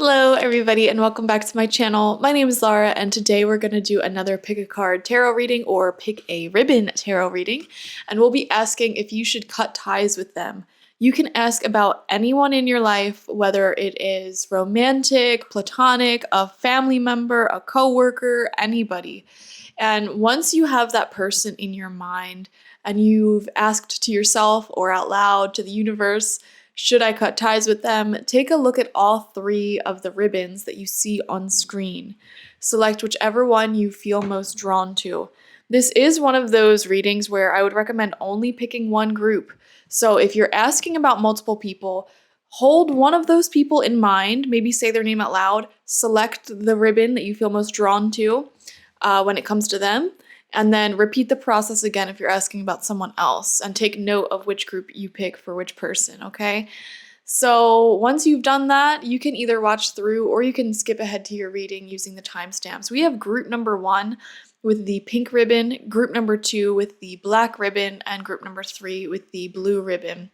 Hello everybody and welcome back to my channel. My name is Laura and today we're going to do another pick a card tarot reading or pick a ribbon tarot reading, and we'll be asking if you should cut ties with them. You can ask about anyone in your life, whether it is romantic, platonic, a family member, a coworker, anybody. And once you have that person in your mind and you've asked to yourself or out loud to the universe, should I cut ties with them? Take a look at all three of the ribbons that you see on screen. Select whichever one you feel most drawn to. This is one of those readings where I would recommend only picking one group. So if you're asking about multiple people, hold one of those people in mind, maybe say their name out loud, select the ribbon that you feel most drawn to when it comes to them, and then repeat the process again if you're asking about someone else, and take note of which group you pick for which person, okay? So once you've done that, you can either watch through or you can skip ahead to your reading using the timestamps. We have group number 1 with the pink ribbon, group number 2 with the black ribbon, and group number 3 with the blue ribbon.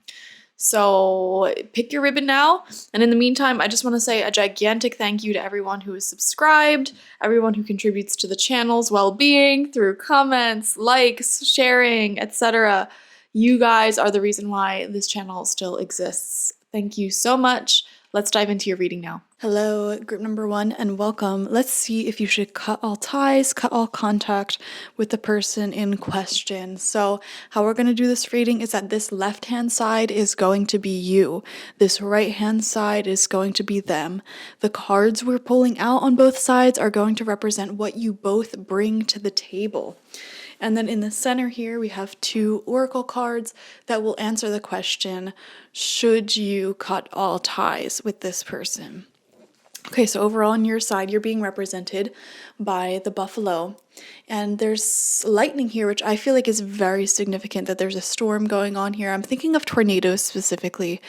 So pick your ribbon now, and in the meantime, I just want to say a gigantic thank you to everyone who is subscribed, everyone who contributes to the channel's well-being through comments, likes, sharing, etc. You guys are the reason why this channel still exists. Thank you so much. Let's dive into your reading now. Hello, group number 1, and welcome. Let's see if you should cut all ties, cut all contact with the person in question. So how we're going to do this reading is that this left-hand side is going to be you. This right-hand side is going to be them. The cards we're pulling out on both sides are going to represent what you both bring to the table. And then in the center here, we have 2 oracle cards that will answer the question, should you cut all ties with this person? Okay, so overall on your side, you're being represented by the buffalo. And there's lightning here, which I feel like is very significant that there's a storm going on here. I'm thinking of tornadoes specifically.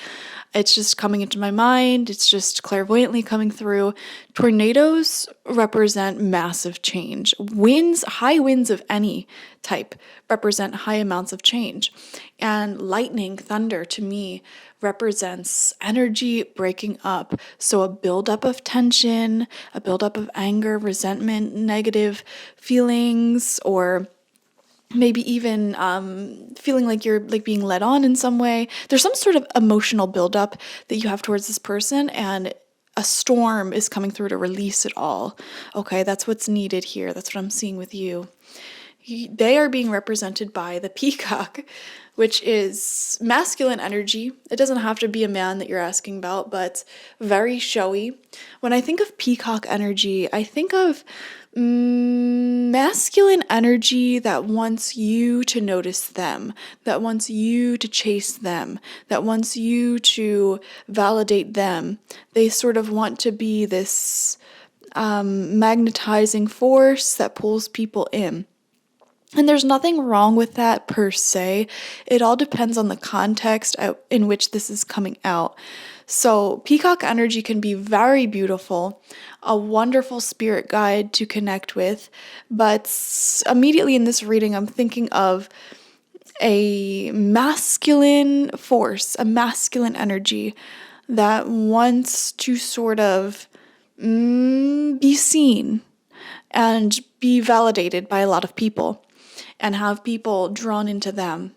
It's just coming into my mind. It's just clairvoyantly coming through. Tornadoes represent massive change. Winds, high winds of any type, represent high amounts of change. And lightning, thunder, to me, represents energy breaking up. So a buildup of tension, a buildup of anger, resentment, negative feelings, or maybe even feeling like you're like being led on in some way. There's some sort of emotional buildup that you have towards this person, and a storm is coming through to release it all. Okay, that's what's needed here. That's what I'm seeing with you. They are being represented by the peacock, which is masculine energy. It doesn't have to be a man that you're asking about, but very showy. When I think of peacock energy, I think of masculine energy that wants you to notice them, that wants you to chase them, that wants you to validate them. They sort of want to be this magnetizing force that pulls people in. And there's nothing wrong with that per se. It all depends on the context in which this is coming out. So peacock energy can be very beautiful, a wonderful spirit guide to connect with, but immediately in this reading, I'm thinking of a masculine force, a masculine energy that wants to sort of be seen and be validated by a lot of people, and have people drawn into them.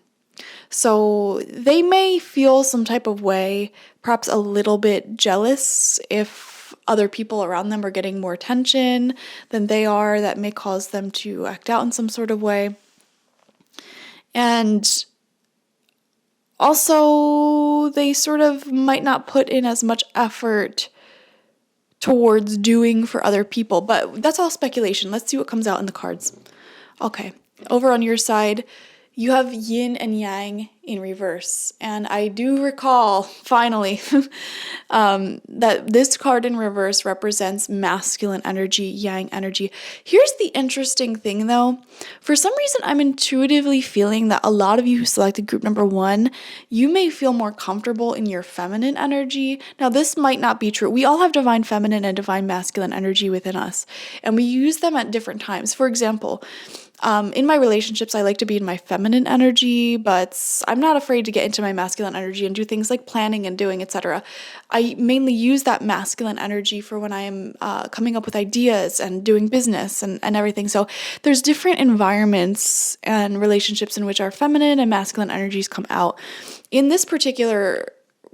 So they may feel some type of way, perhaps a little bit jealous if other people around them are getting more attention than they are. That may cause them to act out in some sort of way. And also, they sort of might not put in as much effort towards doing for other people, but that's all speculation. Let's see what comes out in the cards. Okay. Over on your side, you have yin and yang in reverse. And I do recall, finally, that this card in reverse represents masculine energy, yang energy. Here's the interesting thing, though. For some reason, I'm intuitively feeling that a lot of you who selected group number 1, you may feel more comfortable in your feminine energy. Now, this might not be true. We all have divine feminine and divine masculine energy within us, and we use them at different times. For example, In my relationships, I like to be in my feminine energy, but I'm not afraid to get into my masculine energy and do things like planning and doing, etc. I mainly use that masculine energy for when I am coming up with ideas and doing business and everything. So there's different environments and relationships in which our feminine and masculine energies come out. In this particular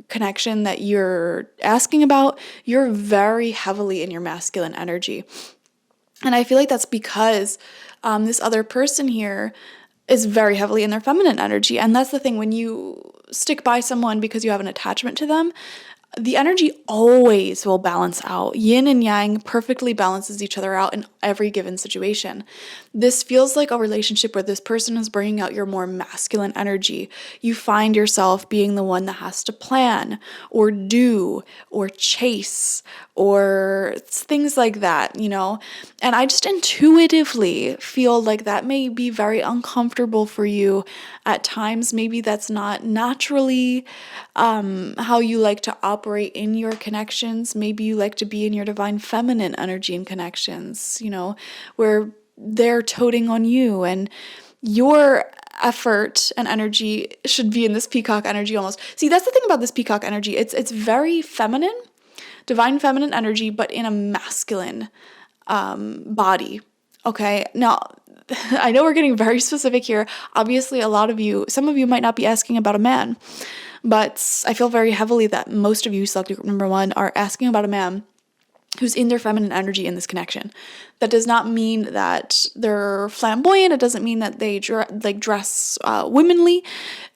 connection that you're asking about, you're very heavily in your masculine energy. And I feel like that's because this other person here is very heavily in their feminine energy. And that's the thing, when you stick by someone because you have an attachment to them, the energy always will balance out. Yin and yang perfectly balances each other out in every given situation. This feels like a relationship where this person is bringing out your more masculine energy. You find yourself being the one that has to plan or do or chase or things like that, you know? And I just intuitively feel like that may be very uncomfortable for you at times. Maybe that's not naturally how you like to operate in your connections. Maybe you like to be in your divine feminine energy in connections, you know, where they're toting on you and your effort and energy should be in this peacock energy almost. See, that's the thing about this peacock energy. It's very feminine, divine feminine energy, but in a masculine body. Okay, now I know we're getting very specific here. Obviously, some of you might not be asking about a man, but I feel very heavily that most of you, select group number 1, are asking about a man who's in their feminine energy in this connection. That does not mean that they're flamboyant. It doesn't mean that they dress womanly. It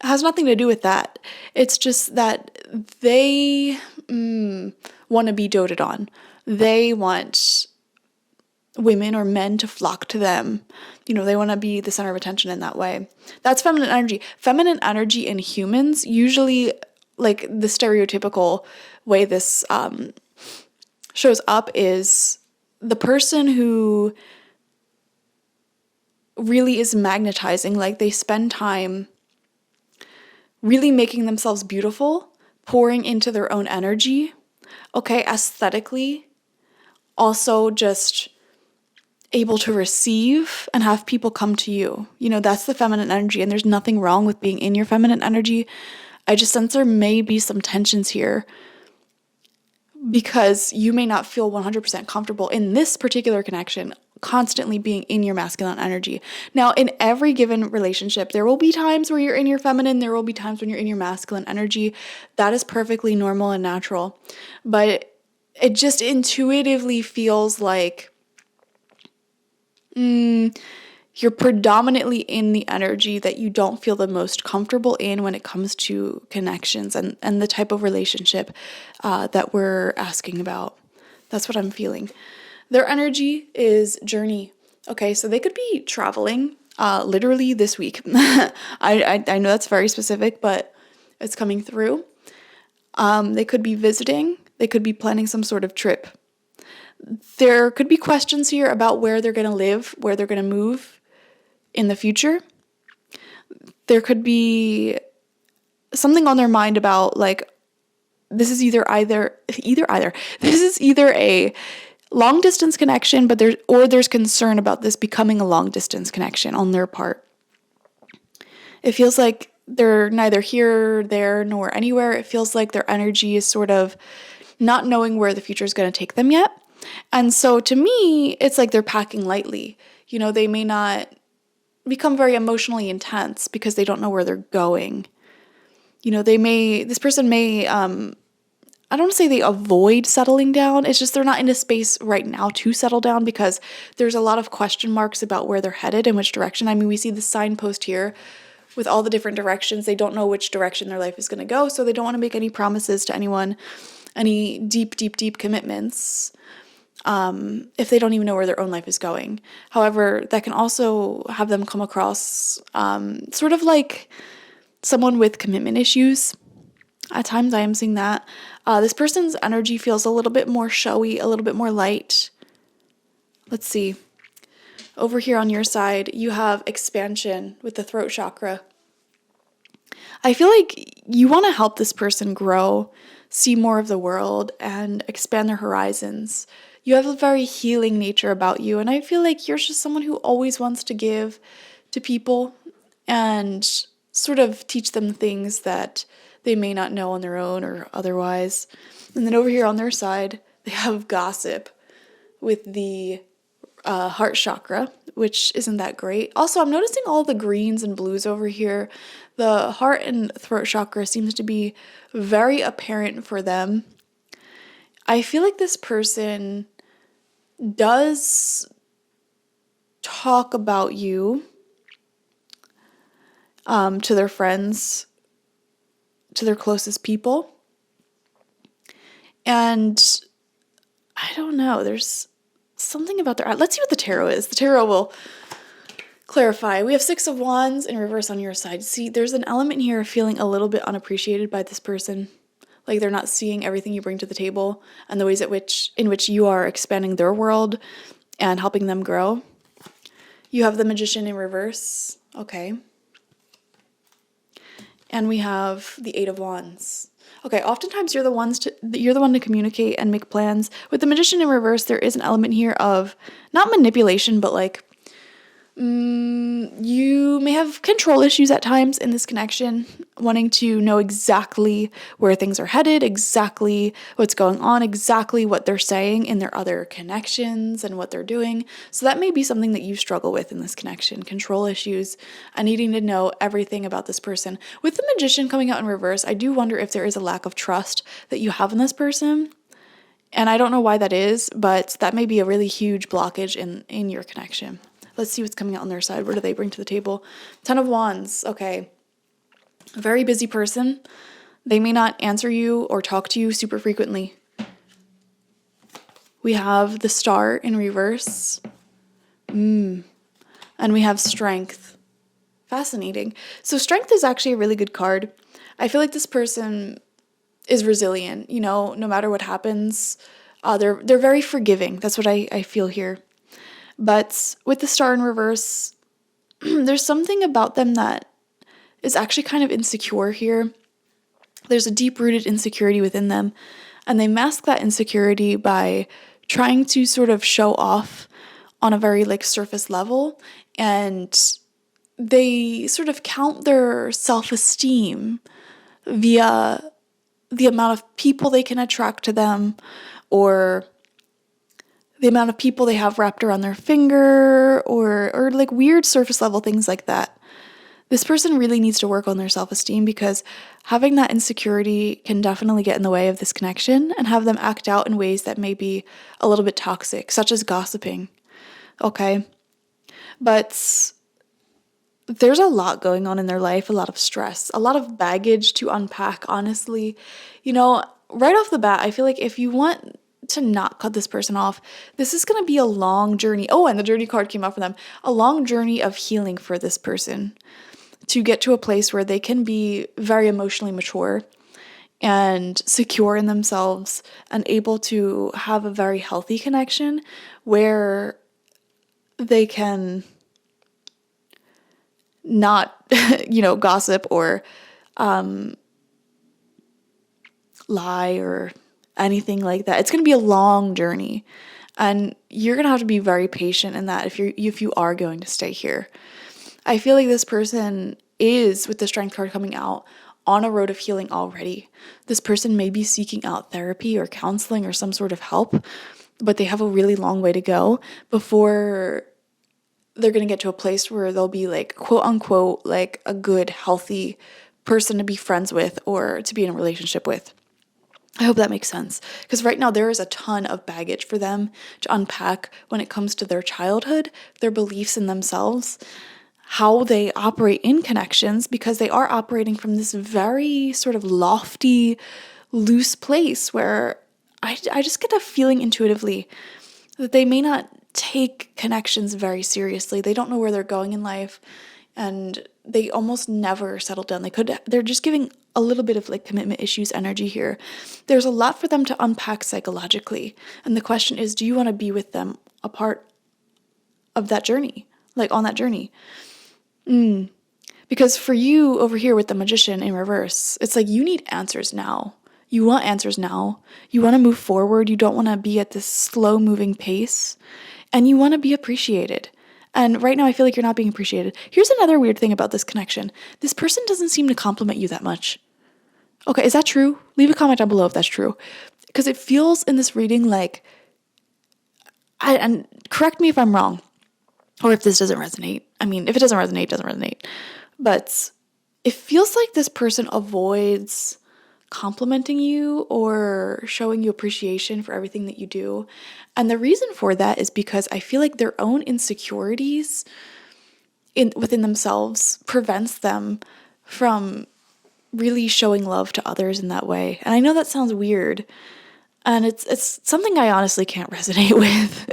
has nothing to do with that. It's just that they want to be doted on. They want women or men to flock to them. You know, they want to be the center of attention in that way. That's feminine energy. Feminine energy in humans, usually, like the stereotypical way this shows up, is the person who really is magnetizing. Like, they spend time really making themselves beautiful, pouring into their own energy, okay, aesthetically, also just able to receive and have people come to you. You know, that's the feminine energy, and there's nothing wrong with being in your feminine energy. I just sense there may be some tensions here because you may not feel 100% comfortable in this particular connection constantly being in your masculine energy. Now, in every given relationship, there will be times where you're in your feminine, there will be times when you're in your masculine energy. That is perfectly normal and natural. But it just intuitively feels like you're predominantly in the energy that you don't feel the most comfortable in when it comes to connections and the type of relationship that we're asking about. That's what I'm feeling. Their energy is journey. Okay, so they could be traveling literally this week. I know that's very specific, but it's coming through. They could be visiting. They could be planning some sort of trip. There could be questions here about where they're going to live, where they're going to move in the future. There could be something on their mind about, like, this is either this is either a long distance connection, but there's concern about this becoming a long distance connection on their part. It feels like they're neither here, there, nor anywhere. It feels like their energy is sort of not knowing where the future is going to take them yet. And so to me, it's like they're packing lightly. You know, they may not become very emotionally intense because they don't know where they're going. You know, this person may, I don't want to say they avoid settling down. It's just they're not in a space right now to settle down because there's a lot of question marks about where they're headed and which direction. I mean, we see the signpost here with all the different directions. They don't know which direction their life is going to go, so they don't want to make any promises to anyone, any deep commitments, if they don't even know where their own life is going. However, that can also have them come across sort of like someone with commitment issues. At times I am seeing that. This person's energy feels a little bit more showy, a little bit more light. Let's see. Over here on your side, you have expansion with the throat chakra. I feel like you want to help this person grow see more of the world and expand their horizons. You have a very healing nature about you, and I feel like you're just someone who always wants to give to people and sort of teach them things that they may not know on their own or otherwise. And then over here on their side, they have gossip with the heart chakra, which isn't that great. Also, I'm noticing all the greens and blues over here. The heart and throat chakra seems to be very apparent for them. I feel like this person does talk about you to their friends, to their closest people. And I don't know, there's something about their... Let's see what the tarot is. The tarot will clarify. We have 6 of Wands in reverse on your side. See, there's an element here of feeling a little bit unappreciated by this person. Like they're not seeing everything you bring to the table and the ways in which you are expanding their world and helping them grow. You have the Magician in reverse. Okay. And we have the 8 of Wands. Okay, oftentimes you're the one to communicate and make plans. With the Magician in reverse, there is an element here of not manipulation, but like you may have control issues at times in this connection, wanting to know exactly where things are headed, exactly what's going on, exactly what they're saying in their other connections and what they're doing. So that may be something that you struggle with in this connection, control issues and needing to know everything about this person. With the Magician coming out in reverse, I do wonder if there is a lack of trust that you have in this person. And I don't know why that is, but that may be a really huge blockage in your connection. Let's see what's coming out on their side. What do they bring to the table? 10 of Wands. Okay. A very busy person. They may not answer you or talk to you super frequently. We have the Star in reverse. And we have Strength. Fascinating. So Strength is actually a really good card. I feel like this person is resilient, no matter what happens. They're very forgiving. That's what I feel here. But with the Star in reverse, there's something about them that is actually kind of insecure here. There's a deep-rooted insecurity within them, and they mask that insecurity by trying to sort of show off on a very surface level, and they sort of count their self-esteem via the amount of people they can attract to them, or the amount of people they have wrapped around their finger, or weird surface level things like that. This person really needs to work on their self-esteem, because having that insecurity can definitely get in the way of this connection and have them act out in ways that may be a little bit toxic, such as gossiping. Okay? But there's a lot going on in their life, a lot of stress, a lot of baggage to unpack, honestly. Right off the bat, I feel like if you want to not cut this person off, this is going to be a long journey. Oh, and the journey card came out for them. A long journey of healing for this person to get to a place where they can be very emotionally mature and secure in themselves and able to have a very healthy connection where they can not, gossip or lie or anything like that. It's going to be a long journey, and you're going to have to be very patient in that if you are going to stay here. I feel like this person is, with the Strength card coming out, on a road of healing already. This person may be seeking out therapy or counseling or some sort of help, but they have a really long way to go before they're going to get to a place where they'll be quote unquote a good, healthy person to be friends with or to be in a relationship with. I hope that makes sense, because right now there is a ton of baggage for them to unpack when it comes to their childhood, their beliefs in themselves, how they operate in connections, because they are operating from this very sort of lofty, loose place where I just get a feeling intuitively that they may not take connections very seriously. They don't know where they're going in life, and they almost never settle down. They're just giving a little bit of commitment issues energy here. There's a lot for them to unpack psychologically. And the question is, do you want to be with them a part of that journey? On that journey? Because for you over here with the Magician in reverse, it's you need answers now. You want answers now. You want to move forward. You don't want to be at this slow moving pace. And you want to be appreciated. And right now I feel like you're not being appreciated. Here's another weird thing about this connection. This person doesn't seem to compliment you that much. Okay, is that true? Leave a comment down below if that's true. Because it feels in this reading like, and correct me if I'm wrong, or if this doesn't resonate. I mean, if it doesn't resonate, it doesn't resonate. But it feels like this person avoids complimenting you or showing you appreciation for everything that you do. And the reason for that is because I feel like their own insecurities within themselves prevents them from really showing love to others in that way. And I know that sounds weird, and it's something I honestly can't resonate with.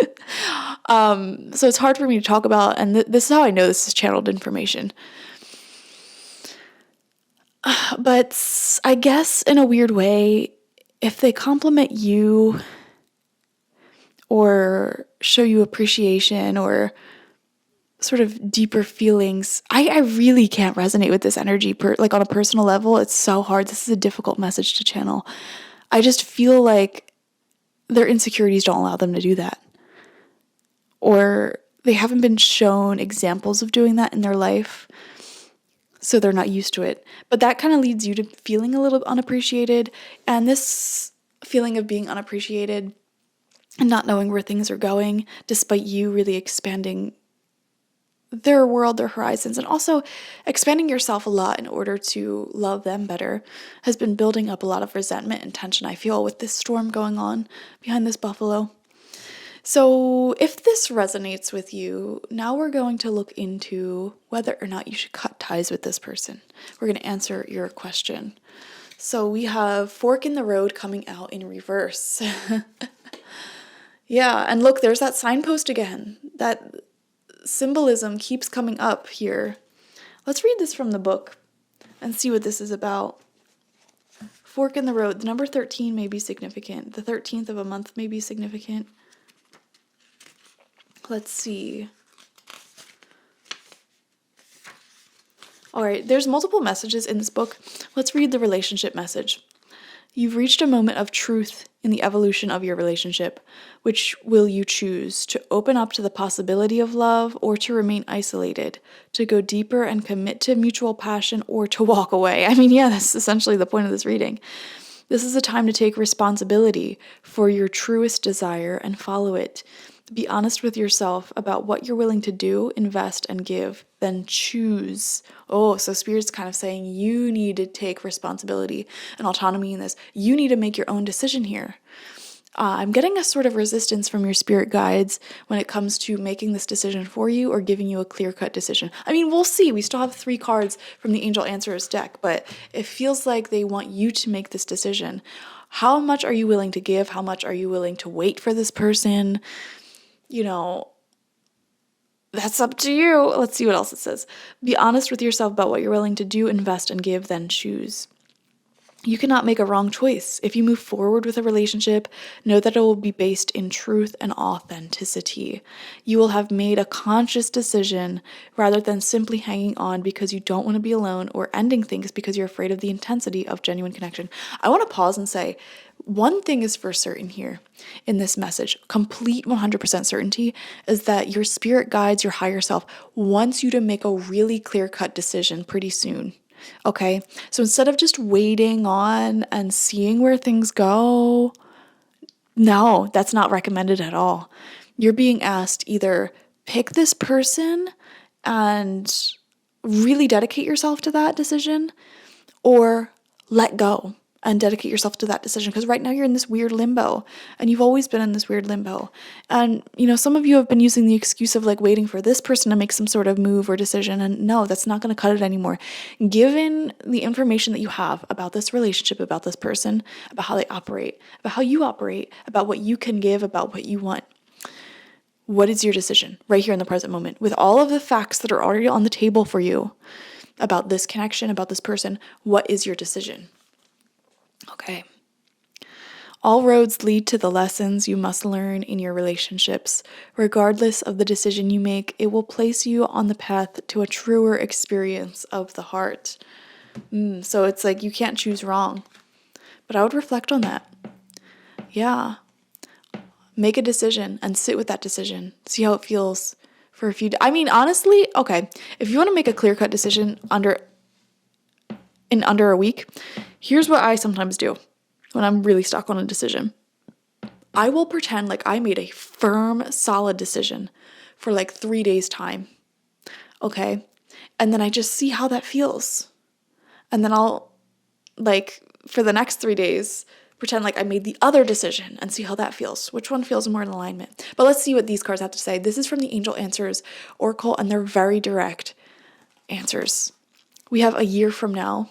So it's hard for me to talk about, and this is how I know this is channeled information. But I guess in a weird way, if they compliment you or show you appreciation or sort of deeper feelings, I really can't resonate with this energy like on a personal level. It's so hard. This is a difficult message to channel. I just feel like their insecurities don't allow them to do that. Or they haven't been shown examples of doing that in their life, so they're not used to it. But that kind of leads you to feeling a little unappreciated. And this feeling of being unappreciated and not knowing where things are going, despite you really expanding their world, their horizons, and also expanding yourself a lot in order to love them better, has been building up a lot of resentment and tension, I feel, with this storm going on behind this buffalo. So if this resonates with you, now we're going to look into whether or not you should cut ties with this person. We're going to answer your question. So we have fork in the road coming out in reverse. Yeah, and look, there's that signpost again. That symbolism keeps coming up here. Let's read this from the book and see what this is about. Fork in the road. The number 13 may be significant. The 13th of a month may be significant. Let's see. All right, there's multiple messages in this book. Let's read the relationship message. You've reached a moment of truth in the evolution of your relationship. Which will you choose? To open up to the possibility of love, or to remain isolated? To go deeper and commit to mutual passion, or to walk away? I mean, yeah, that's essentially the point of this reading. This is a time to take responsibility for your truest desire and follow it. Be honest with yourself about what you're willing to do, invest, and give. Then choose. Oh, so Spirit's kind of saying you need to take responsibility and autonomy in this. You need to make your own decision here. I'm getting a sort of resistance from your spirit guides when it comes to making this decision for you or giving you a clear-cut decision. I mean, we'll see. We still have 3 cards from the Angel Answers deck, but it feels like they want you to make this decision. How much are you willing to give? How much are you willing to wait for this person? You know, that's up to you. Let's see what else it says. Be honest with yourself about what you're willing to do, invest, and give, then choose. You cannot make a wrong choice. If you move forward with a relationship, know that it will be based in truth and authenticity. You will have made a conscious decision rather than simply hanging on because you don't want to be alone or ending things because you're afraid of the intensity of genuine connection. I want to pause and say, one thing is for certain here in this message, complete 100% certainty, is that your spirit guides, your higher self, wants you to make a really clear-cut decision pretty soon. Okay, so instead of just waiting on and seeing where things go, no, that's not recommended at all. You're being asked either pick this person and really dedicate yourself to that decision, or let go and dedicate yourself to that decision. Because right now you're in this weird limbo, and you've always been in this weird limbo. And, you know, some of you have been using the excuse of like waiting for this person to make some sort of move or decision. And no, that's not going to cut it anymore. Given the information that you have about this relationship, about this person, about how they operate, about how you operate, about what you can give, about what you want, what is your decision right here in the present moment? With all of the facts that are already on the table for you about this connection, about this person, what is your decision? Okay. All roads lead to the lessons you must learn in your relationships. Regardless of the decision you make, it will place you on the path to a truer experience of the heart. So it's like you can't choose wrong. But I would reflect on that. Yeah. Make a decision and sit with that decision. See how it feels for a few days. I mean, honestly, okay, if you want to make a clear-cut decision in under a week, here's what I sometimes do when I'm really stuck on a decision. I will pretend like I made a firm, solid decision for like 3 days' time. Okay? And then I just see how that feels. And then I'll, like, for the next 3 days, pretend like I made the other decision and see how that feels. Which one feels more in alignment? But let's see what these cards have to say. This is from the Angel Answers Oracle, and they're very direct answers. We have a year from now.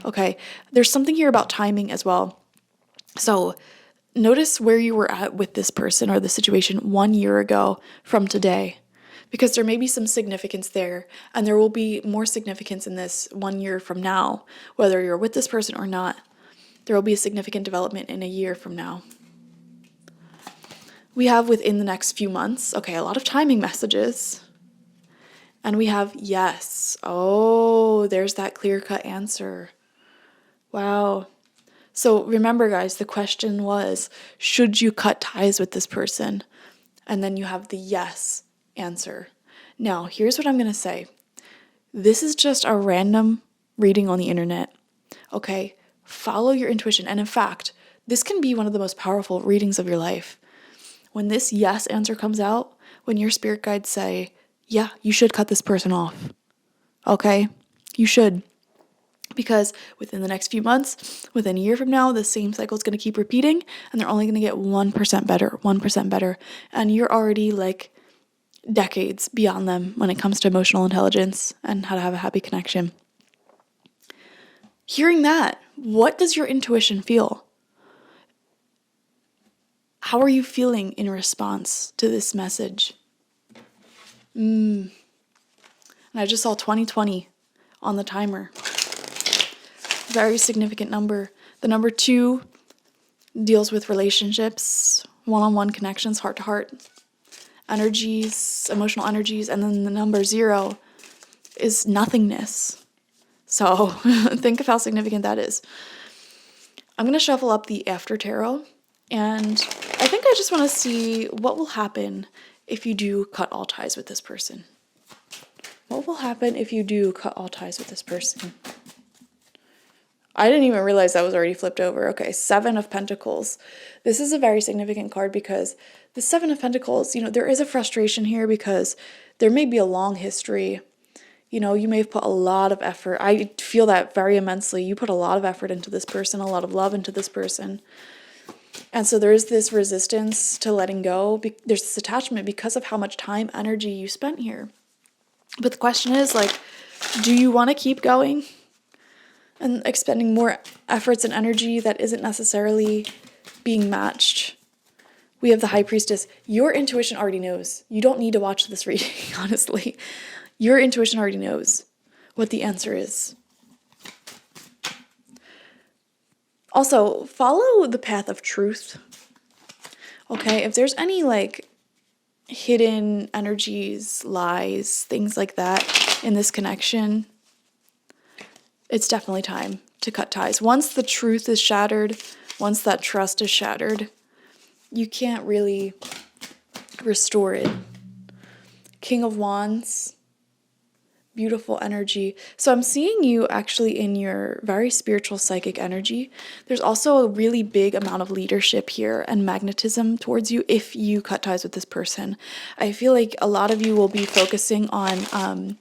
Okay? There's something here about timing as well. So notice where you were at with this person or the situation 1 year ago from today, because there may be some significance there, and there will be more significance in this 1 year from now, whether you're with this person or not. There will be a significant development in a year from now. We have within the next few months, okay, a lot of timing messages. And we have yes. Oh, there's that clear-cut answer. Wow. So remember, guys, the question was, should you cut ties with this person? And then you have the yes answer. Now, here's what I'm going to say. This is just a random reading on the internet. Okay? Follow your intuition. And in fact, this can be one of the most powerful readings of your life. When this yes answer comes out, when your spirit guides say, yeah, you should cut this person off. Okay? You should. Because within the next few months, within a year from now, the same cycle is going to keep repeating, and they're only going to get 1% better, 1% better. And you're already like decades beyond them when it comes to emotional intelligence and how to have a happy connection. Hearing that, what does your intuition feel? How are you feeling in response to this message? And I just saw 2020 on the timer. Very significant number. The number 2 deals with relationships, one-on-one connections, heart-to-heart energies, emotional energies, and then the number 0 is nothingness. So think of how significant that is. I'm going to shuffle up the After Tarot, and I think I just want to see what will happen if you do cut all ties with this person. What will happen if you do cut all ties with this person? I didn't even realize that was already flipped over. Okay, 7 of Pentacles. This is a very significant card because the 7 of Pentacles, there is a frustration here because there may be a long history. You may have put a lot of effort. I feel that very immensely. You put a lot of effort into this person, a lot of love into this person. And so there is this resistance to letting go. There's this attachment because of how much time, energy you spent here. But the question is, do you want to keep going and expending more efforts and energy that isn't necessarily being matched? We have the High Priestess. Your intuition already knows. You don't need to watch this reading, honestly. Your intuition already knows what the answer is. Also, follow the path of truth. Okay, if there's any hidden energies, lies, things like that in this connection, it's definitely time to cut ties. Once the truth is shattered, once that trust is shattered, you can't really restore it. King of Wands, beautiful energy. So I'm seeing you actually in your very spiritual psychic energy. There's also a really big amount of leadership here and magnetism towards you if you cut ties with this person. I feel like a lot of you will be focusing on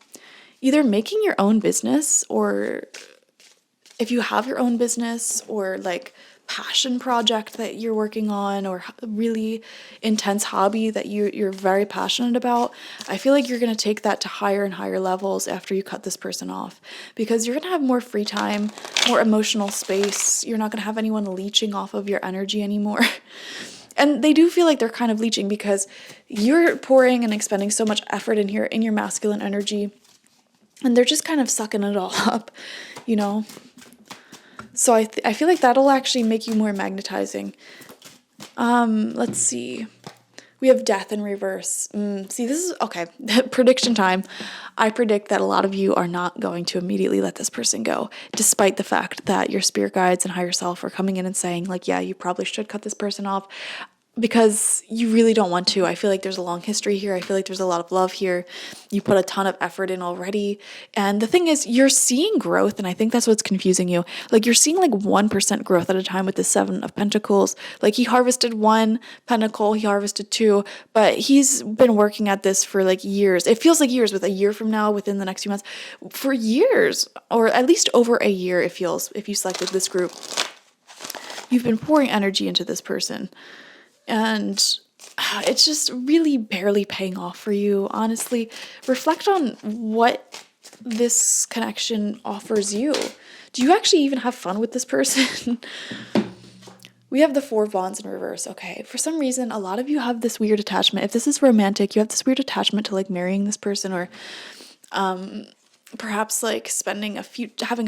either making your own business, or if you have your own business, or passion project that you're working on, or a really intense hobby that you're very passionate about. I feel like you're going to take that to higher and higher levels after you cut this person off, because you're going to have more free time, more emotional space. You're not going to have anyone leeching off of your energy anymore. And they do feel like they're kind of leeching because you're pouring and expending so much effort in here in your masculine energy, and they're just kind of sucking it all up, So I feel like that'll actually make you more magnetizing. Let's see. We have death in reverse. See, this is, okay, prediction time. I predict that a lot of you are not going to immediately let this person go, despite the fact that your spirit guides and higher self are coming in and saying, like, yeah, you probably should cut this person off, because you really don't want to. I feel like there's a long history here. I feel like there's a lot of love here. You put a ton of effort in already. And the thing is, you're seeing growth, and I think that's what's confusing you. Like, you're seeing like 1% growth at a time with the Seven of Pentacles. Like, he harvested 1 pentacle, he harvested 2, but he's been working at this for like years. It feels like years, with a year from now, within the next few months, for years, or at least over a year, it feels, if you selected this group. You've been pouring energy into this person. And it's just really barely paying off for you, honestly. Reflect on what this connection offers you. Do you actually even have fun with this person? We have the Four of Wands in reverse. Okay, for some reason, a lot of you have this weird attachment. If this is romantic, you have this weird attachment to like marrying this person, or perhaps like having a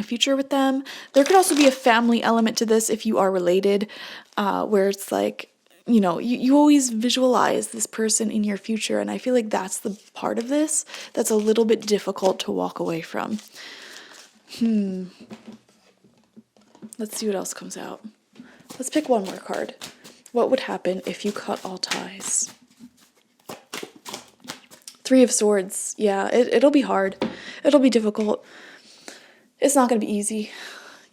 future with them. There could also be a family element to this if you are related, where it's like, you know, you always visualize this person in your future. And I feel like that's the part of this that's a little bit difficult to walk away from. Let's see what else comes out. Let's pick one more card. What would happen if you cut all ties? Three of Swords. Yeah, it'll be hard. It'll be difficult. It's not going to be easy.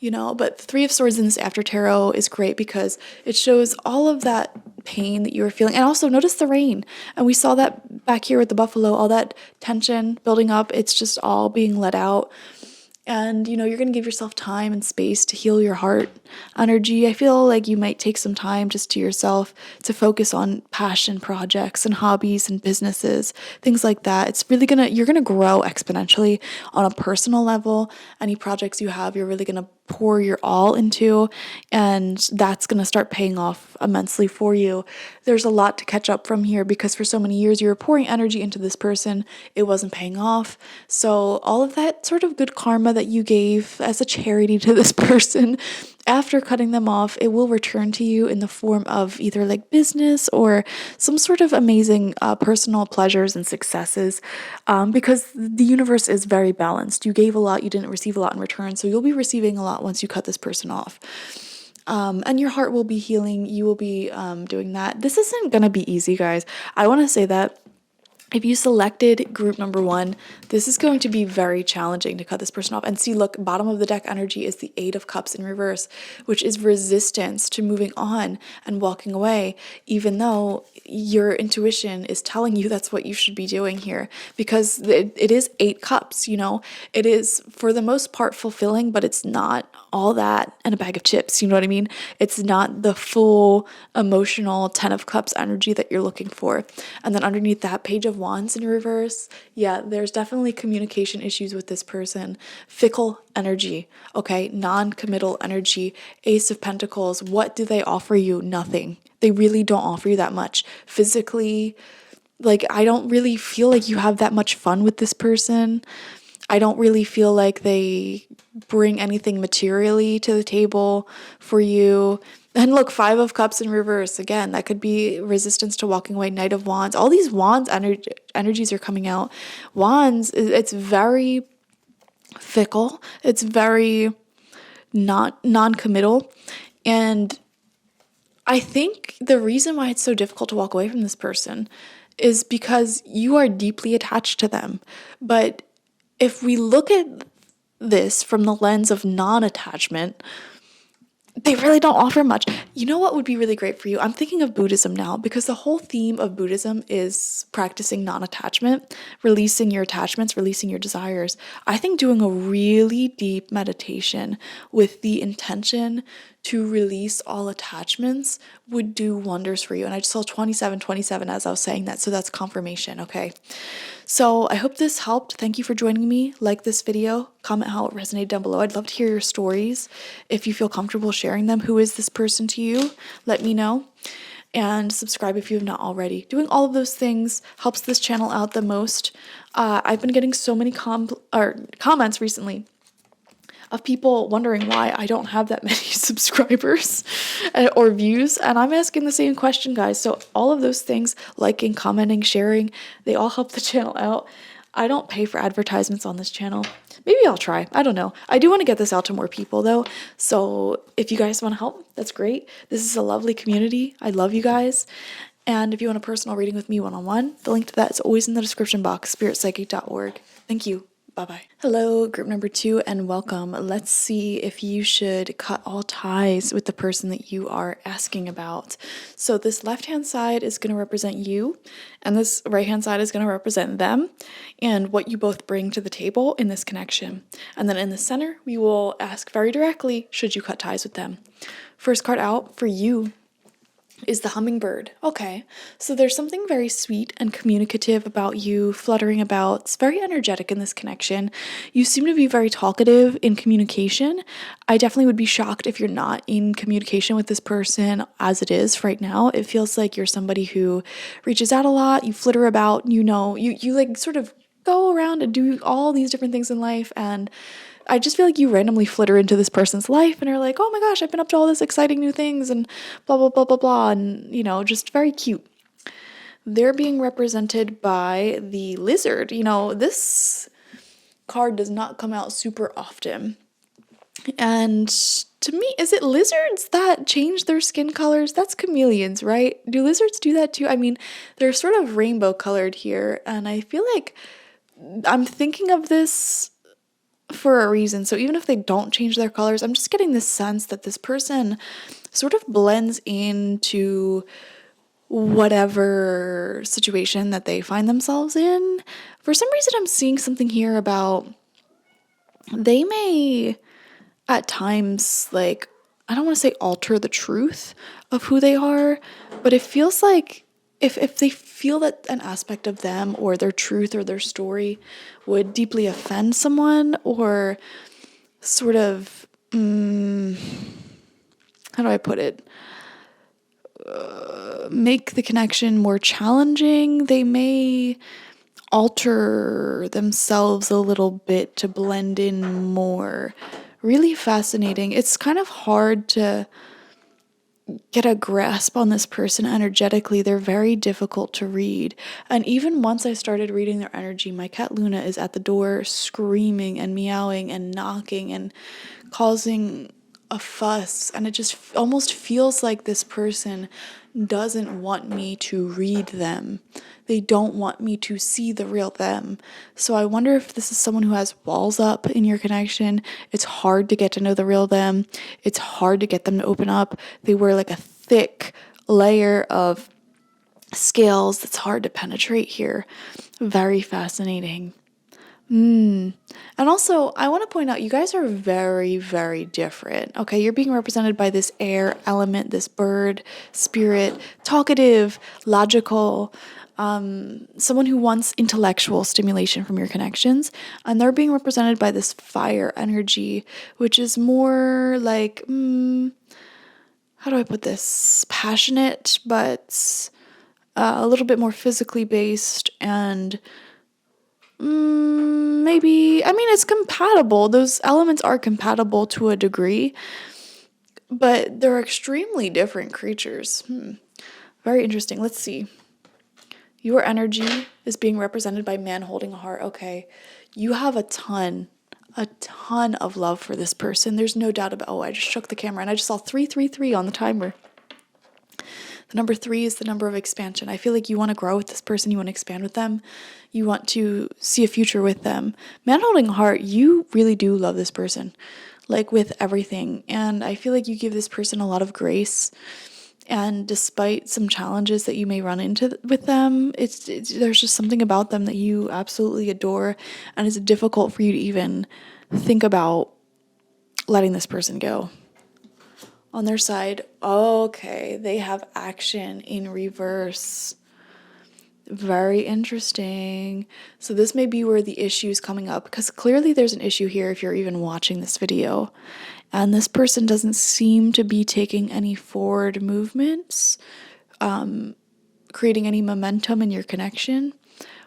You know, but the Three of Swords in this after tarot is great because it shows all of that pain that you were feeling. And also notice the rain. And we saw that back here with the buffalo, all that tension building up. It's just all being let out. And, you know, you're going to give yourself time and space to heal your heart energy. I feel like you might take some time just to yourself to focus on passion projects and hobbies and businesses, things like that. It's really you're going to grow exponentially on a personal level. Any projects you have, you're really going to pour your all into, and that's going to start paying off immensely for you. There's a lot to catch up from here because for so many years you were pouring energy into this person, it wasn't paying off. So all of that sort of good karma that you gave as a charity to this person, after cutting them off, it will return to you in the form of either like business or some sort of amazing personal pleasures and successes, because the universe is very balanced. You gave a lot, you didn't receive a lot in return, so you'll be receiving a lot once you cut this person off. And your heart will be healing. You will be doing that. This isn't going to be easy, guys. I want to say that if you selected group number 1, this is going to be very challenging to cut this person off. And see, look, bottom of the deck energy is the Eight of Cups in reverse, which is resistance to moving on and walking away, even though your intuition is telling you that's what you should be doing here, because it is 8 cups, you know. It is, for the most part, fulfilling, but it's not all that and a bag of chips, you know what I mean? It's not the full emotional 10 of Cups energy that you're looking for. And then underneath that, Page of Wands in reverse, yeah, there's definitely communication issues with this person. Fickle energy, okay? Non-committal energy. Ace of Pentacles, what do they offer you? Nothing. They really don't offer you that much. Physically, like, I don't really feel like you have that much fun with this person. I don't really feel like they bring anything materially to the table for you. And look, Five of Cups in reverse. Again, that could be resistance to walking away. Knight of Wands. All these Wands energies are coming out. Wands, it's very fickle. It's very not non-committal. And I think the reason why it's so difficult to walk away from this person is because you are deeply attached to them. But if we look at this from the lens of non-attachment, they really don't offer much. You know what would be really great for you? I'm thinking of Buddhism now, because the whole theme of Buddhism is practicing non-attachment, releasing your attachments, releasing your desires. I think doing a really deep meditation with the intention to release all attachments would do wonders for you. And I just saw 2727 as I was saying that, so that's confirmation, okay? So I hope this helped. Thank you for joining me. Like this video, comment how it resonated down below. I'd love to hear your stories. If you feel comfortable sharing them, who is this person to you? Let me know. And subscribe if you have not already. Doing all of those things helps this channel out the most. I've been getting so many comments recently of people wondering why I don't have that many subscribers or views. And I'm asking the same question, guys. So all of those things, liking, commenting, sharing, they all help the channel out. I don't pay for advertisements on this channel. Maybe I'll try. I don't know. I do want to get this out to more people though. So if you guys want to help, that's great. This is a lovely community. I love you guys. And if you want a personal reading with me one-on-one, the link to that is always in the description box, spiritpsychic.org. Thank you. Bye-bye. Hello, group number 2, and welcome. Let's see if you should cut all ties with the person that you are asking about. So this left-hand side is going to represent you, and this right-hand side is going to represent them, and what you both bring to the table in this connection. And then in the center, we will ask very directly, should you cut ties with them? First card out for you is the hummingbird. Okay, so there's something very sweet and communicative about you, fluttering about. It's very energetic in this connection. You seem to be very talkative in communication. I definitely would be shocked if you're not in communication with this person as it is right now. It feels like you're somebody who reaches out a lot, you flitter about, you like sort of go around and do all these different things in life, and I just feel like you randomly flitter into this person's life and are like, oh my gosh, I've been up to all this exciting new things and blah, blah, blah, blah, blah. And, just very cute. They're being represented by the lizard. This card does not come out super often. And to me, is it lizards that change their skin colors? That's chameleons, right? Do lizards do that too? I mean, they're sort of rainbow colored here. And I feel like I'm thinking of this for a reason. So even if they don't change their colors, I'm just getting this sense that this person sort of blends into whatever situation that they find themselves in. For some reason, I'm seeing something here about they may at times, I don't want to say alter the truth of who they are, but it feels like if they feel that an aspect of them or their truth or their story would deeply offend someone or sort of, how do I put it, make the connection more challenging, they may alter themselves a little bit to blend in more. Really fascinating. It's kind of hard to get a grasp on this person energetically. They're very difficult to read. And even once I started reading their energy, my cat Luna is at the door screaming and meowing and knocking and causing a fuss. And it just almost feels like this person doesn't want me to read them. They don't want me to see the real them. So I wonder if this is someone who has walls up in your connection. It's hard to get to know the real them. It's hard to get them to open up. They wear like a thick layer of scales that's hard to penetrate here. Very fascinating. And also, I want to point out, you guys are very, very different. Okay, you're being represented by this air element, this bird, spirit, talkative, logical, someone who wants intellectual stimulation from your connections. And they're being represented by this fire energy, which is more like, how do I put this? Passionate, but a little bit more physically based and maybe, it's compatible. Those elements are compatible to a degree, but they're extremely different creatures. Very interesting. Let's see. Your energy is being represented by man holding a heart. Okay. You have a ton of love for this person. There's no doubt about, I just shook the camera and I just saw 333 on the timer. The number 3 is the number of expansion. I feel like you want to grow with this person. You want to expand with them. You want to see a future with them. Man holding a heart, you really do love this person, with everything. And I feel like you give this person a lot of grace. And despite some challenges that you may run into with them, there's just something about them that you absolutely adore. And it's difficult for you to even think about letting this person go. On their side, okay, they have action in reverse. Very interesting. So this may be where the issue is coming up, because clearly there's an issue here if you're even watching this video. And this person doesn't seem to be taking any forward movements, creating any momentum in your connection.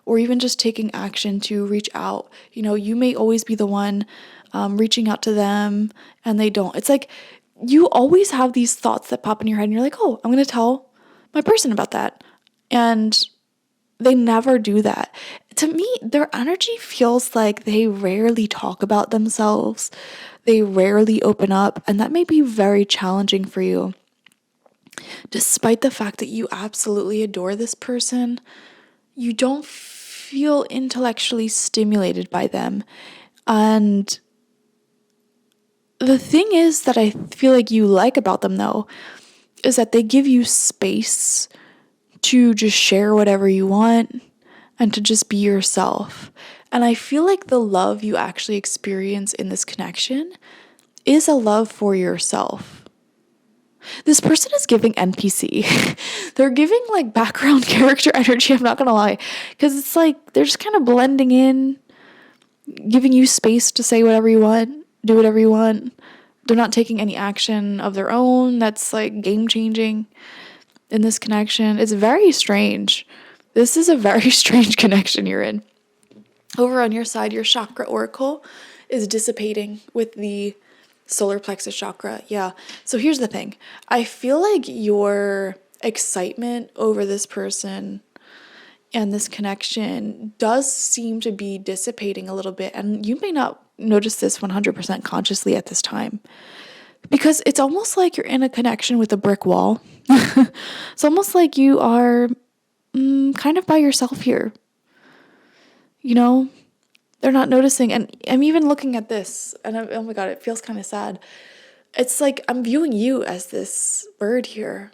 or even just taking action to reach out. You may always be the one reaching out to them and they don't. It's like you always have these thoughts that pop in your head and you're like, oh, I'm going to tell my person about that. And they never do that. To me, their energy feels like they rarely talk about themselves. They rarely open up, and that may be very challenging for you. Despite the fact that you absolutely adore this person, you don't feel intellectually stimulated by them. And the thing is that I feel like you like about them, though, is that they give you space to just share whatever you want and to just be yourself. And I feel like the love you actually experience in this connection is a love for yourself. This person is giving NPC. They're giving like background character energy, I'm not gonna lie. Because it's like they're just kind of blending in, giving you space to say whatever you want, do whatever you want. They're not taking any action of their own that's like game changing in this connection. It's very strange. This is a very strange connection you're in. Over on your side, your chakra oracle is dissipating with the solar plexus chakra. Yeah. So here's the thing. I feel like your excitement over this person and this connection does seem to be dissipating a little bit. And you may not notice this 100% consciously at this time, because it's almost like you're in a connection with a brick wall. It's almost like you are kind of by yourself here. They're not noticing. And I'm even looking at this and oh my God, it feels kind of sad. It's like I'm viewing you as this bird here,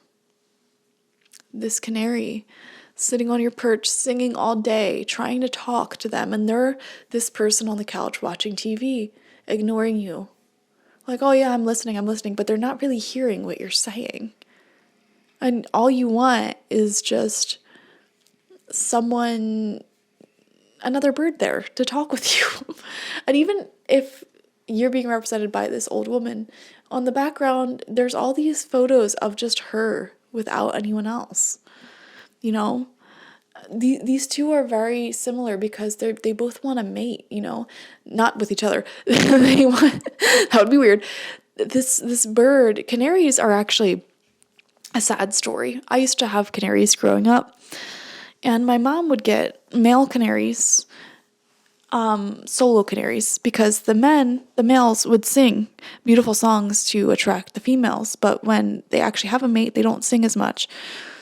this canary sitting on your perch, singing all day, trying to talk to them. And they're this person on the couch watching TV, ignoring you. Like, oh yeah, I'm listening, but they're not really hearing what you're saying. And all you want is just another bird there to talk with you. And even if you're being represented by this old woman, on the background, there's all these photos of just her without anyone else. These two are very similar because they both want to mate, not with each other. That would be weird. This bird, canaries are actually a sad story. I used to have canaries growing up, and my mom would get male canaries, solo canaries, because the males would sing beautiful songs to attract the females, but when they actually have a mate, they don't sing as much.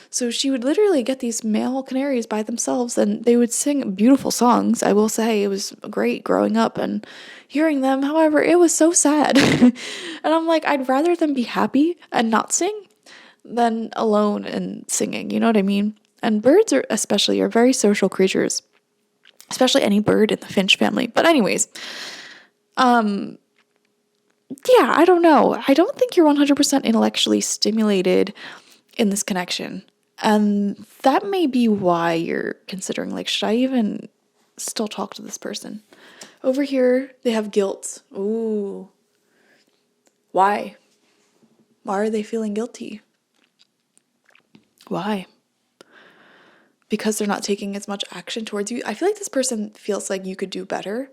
So she would literally get these male canaries by themselves and they would sing beautiful songs. I will say it was great growing up and hearing them. However, it was so sad. And I'm like, I'd rather them be happy and not sing than alone and singing. You know what I mean? And birds are very social creatures, especially any bird in the finch family. But anyways, yeah, I don't know. I don't think you're 100% intellectually stimulated in this connection. And that may be why you're considering, like, should I even still talk to this person? Over here, they have guilt. Ooh. Why? Why are they feeling guilty? Why? Because they're not taking as much action towards you. I feel like this person feels like you could do better.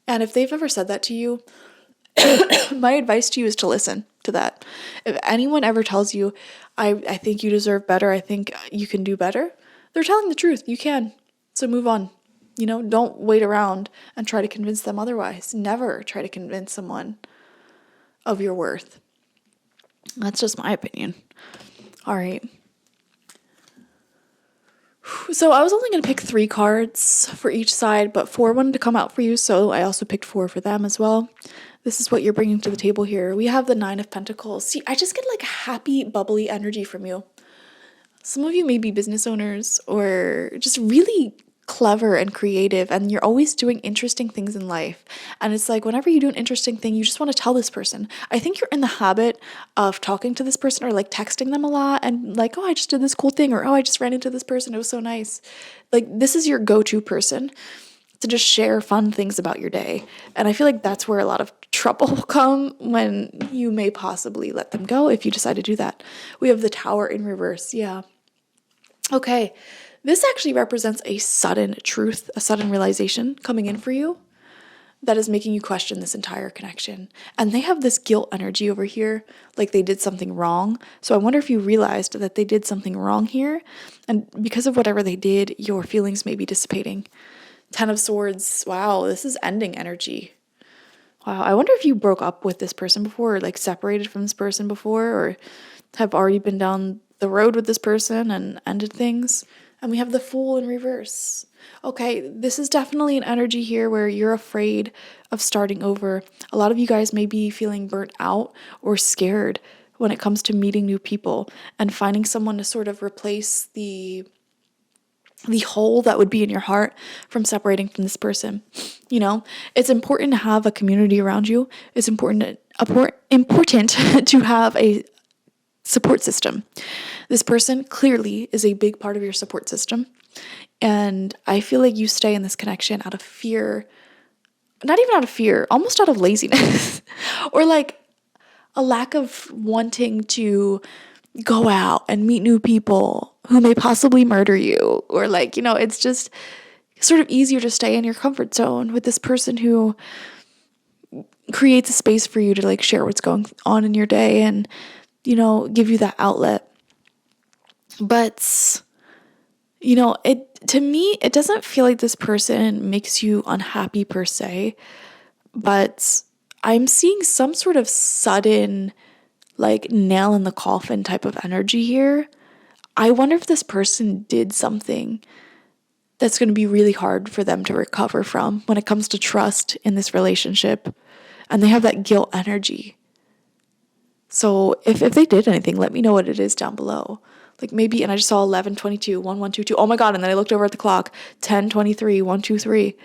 And if they've ever said that to you, my advice to you is to listen to that. If anyone ever tells you, I think you deserve better, I think you can do better, they're telling the truth. You can. So move on. Don't wait around and try to convince them otherwise. Never try to convince someone of your worth. That's just my opinion. All right. So I was only going to pick 3 cards for each side, but 4 wanted to come out for you, so I also picked 4 for them as well. This is what you're bringing to the table here. We have the 9 of Pentacles. See, I just get like happy, bubbly energy from you. Some of you may be business owners or just really clever and creative, and you're always doing interesting things in life. And it's like whenever you do an interesting thing, you just want to tell this person. I think you're in the habit of talking to this person or like texting them a lot and like, oh, I just did this cool thing, or oh, I just ran into this person. It was so nice. Like, this is your go-to person to just share fun things about your day. And I feel like that's where a lot of trouble will come when you may possibly let them go if you decide to do that. We have the Tower in reverse. Yeah. Okay. This actually represents a sudden truth, a sudden realization coming in for you that is making you question this entire connection. And they have this guilt energy over here, like they did something wrong. So I wonder if you realized that they did something wrong here. And because of whatever they did, your feelings may be dissipating. 10 of Swords. Wow, this is ending energy. Wow, I wonder if you broke up with this person before, or like separated from this person before, or have already been down the road with this person and ended things. And we have the Fool in reverse. Okay, this is definitely an energy here where you're afraid of starting over. A lot of you guys may be feeling burnt out or scared when it comes to meeting new people and finding someone to sort of replace the hole that would be in your heart from separating from this person. You know, it's important to have a community around you. It's important to have a support system. This person clearly is a big part of your support system. And I feel like you stay in this connection out of fear, not even out of fear, almost out of laziness or like a lack of wanting to go out and meet new people who may possibly murder you, or like, you know, it's just sort of easier to stay in your comfort zone with this person who creates a space for you to like share what's going on in your day and, you know, give you that outlet. But, you know, to me, it doesn't feel like this person makes you unhappy per se, but I'm seeing some sort of sudden like nail in the coffin type of energy here. I wonder if this person did something that's going to be really hard for them to recover from when it comes to trust in this relationship. And they have that guilt energy. So if they did anything, let me know what it is down below. Like maybe, and I just saw 11:22, 11:22. Oh my God. And then I looked over at the clock, 10:23, 1:23.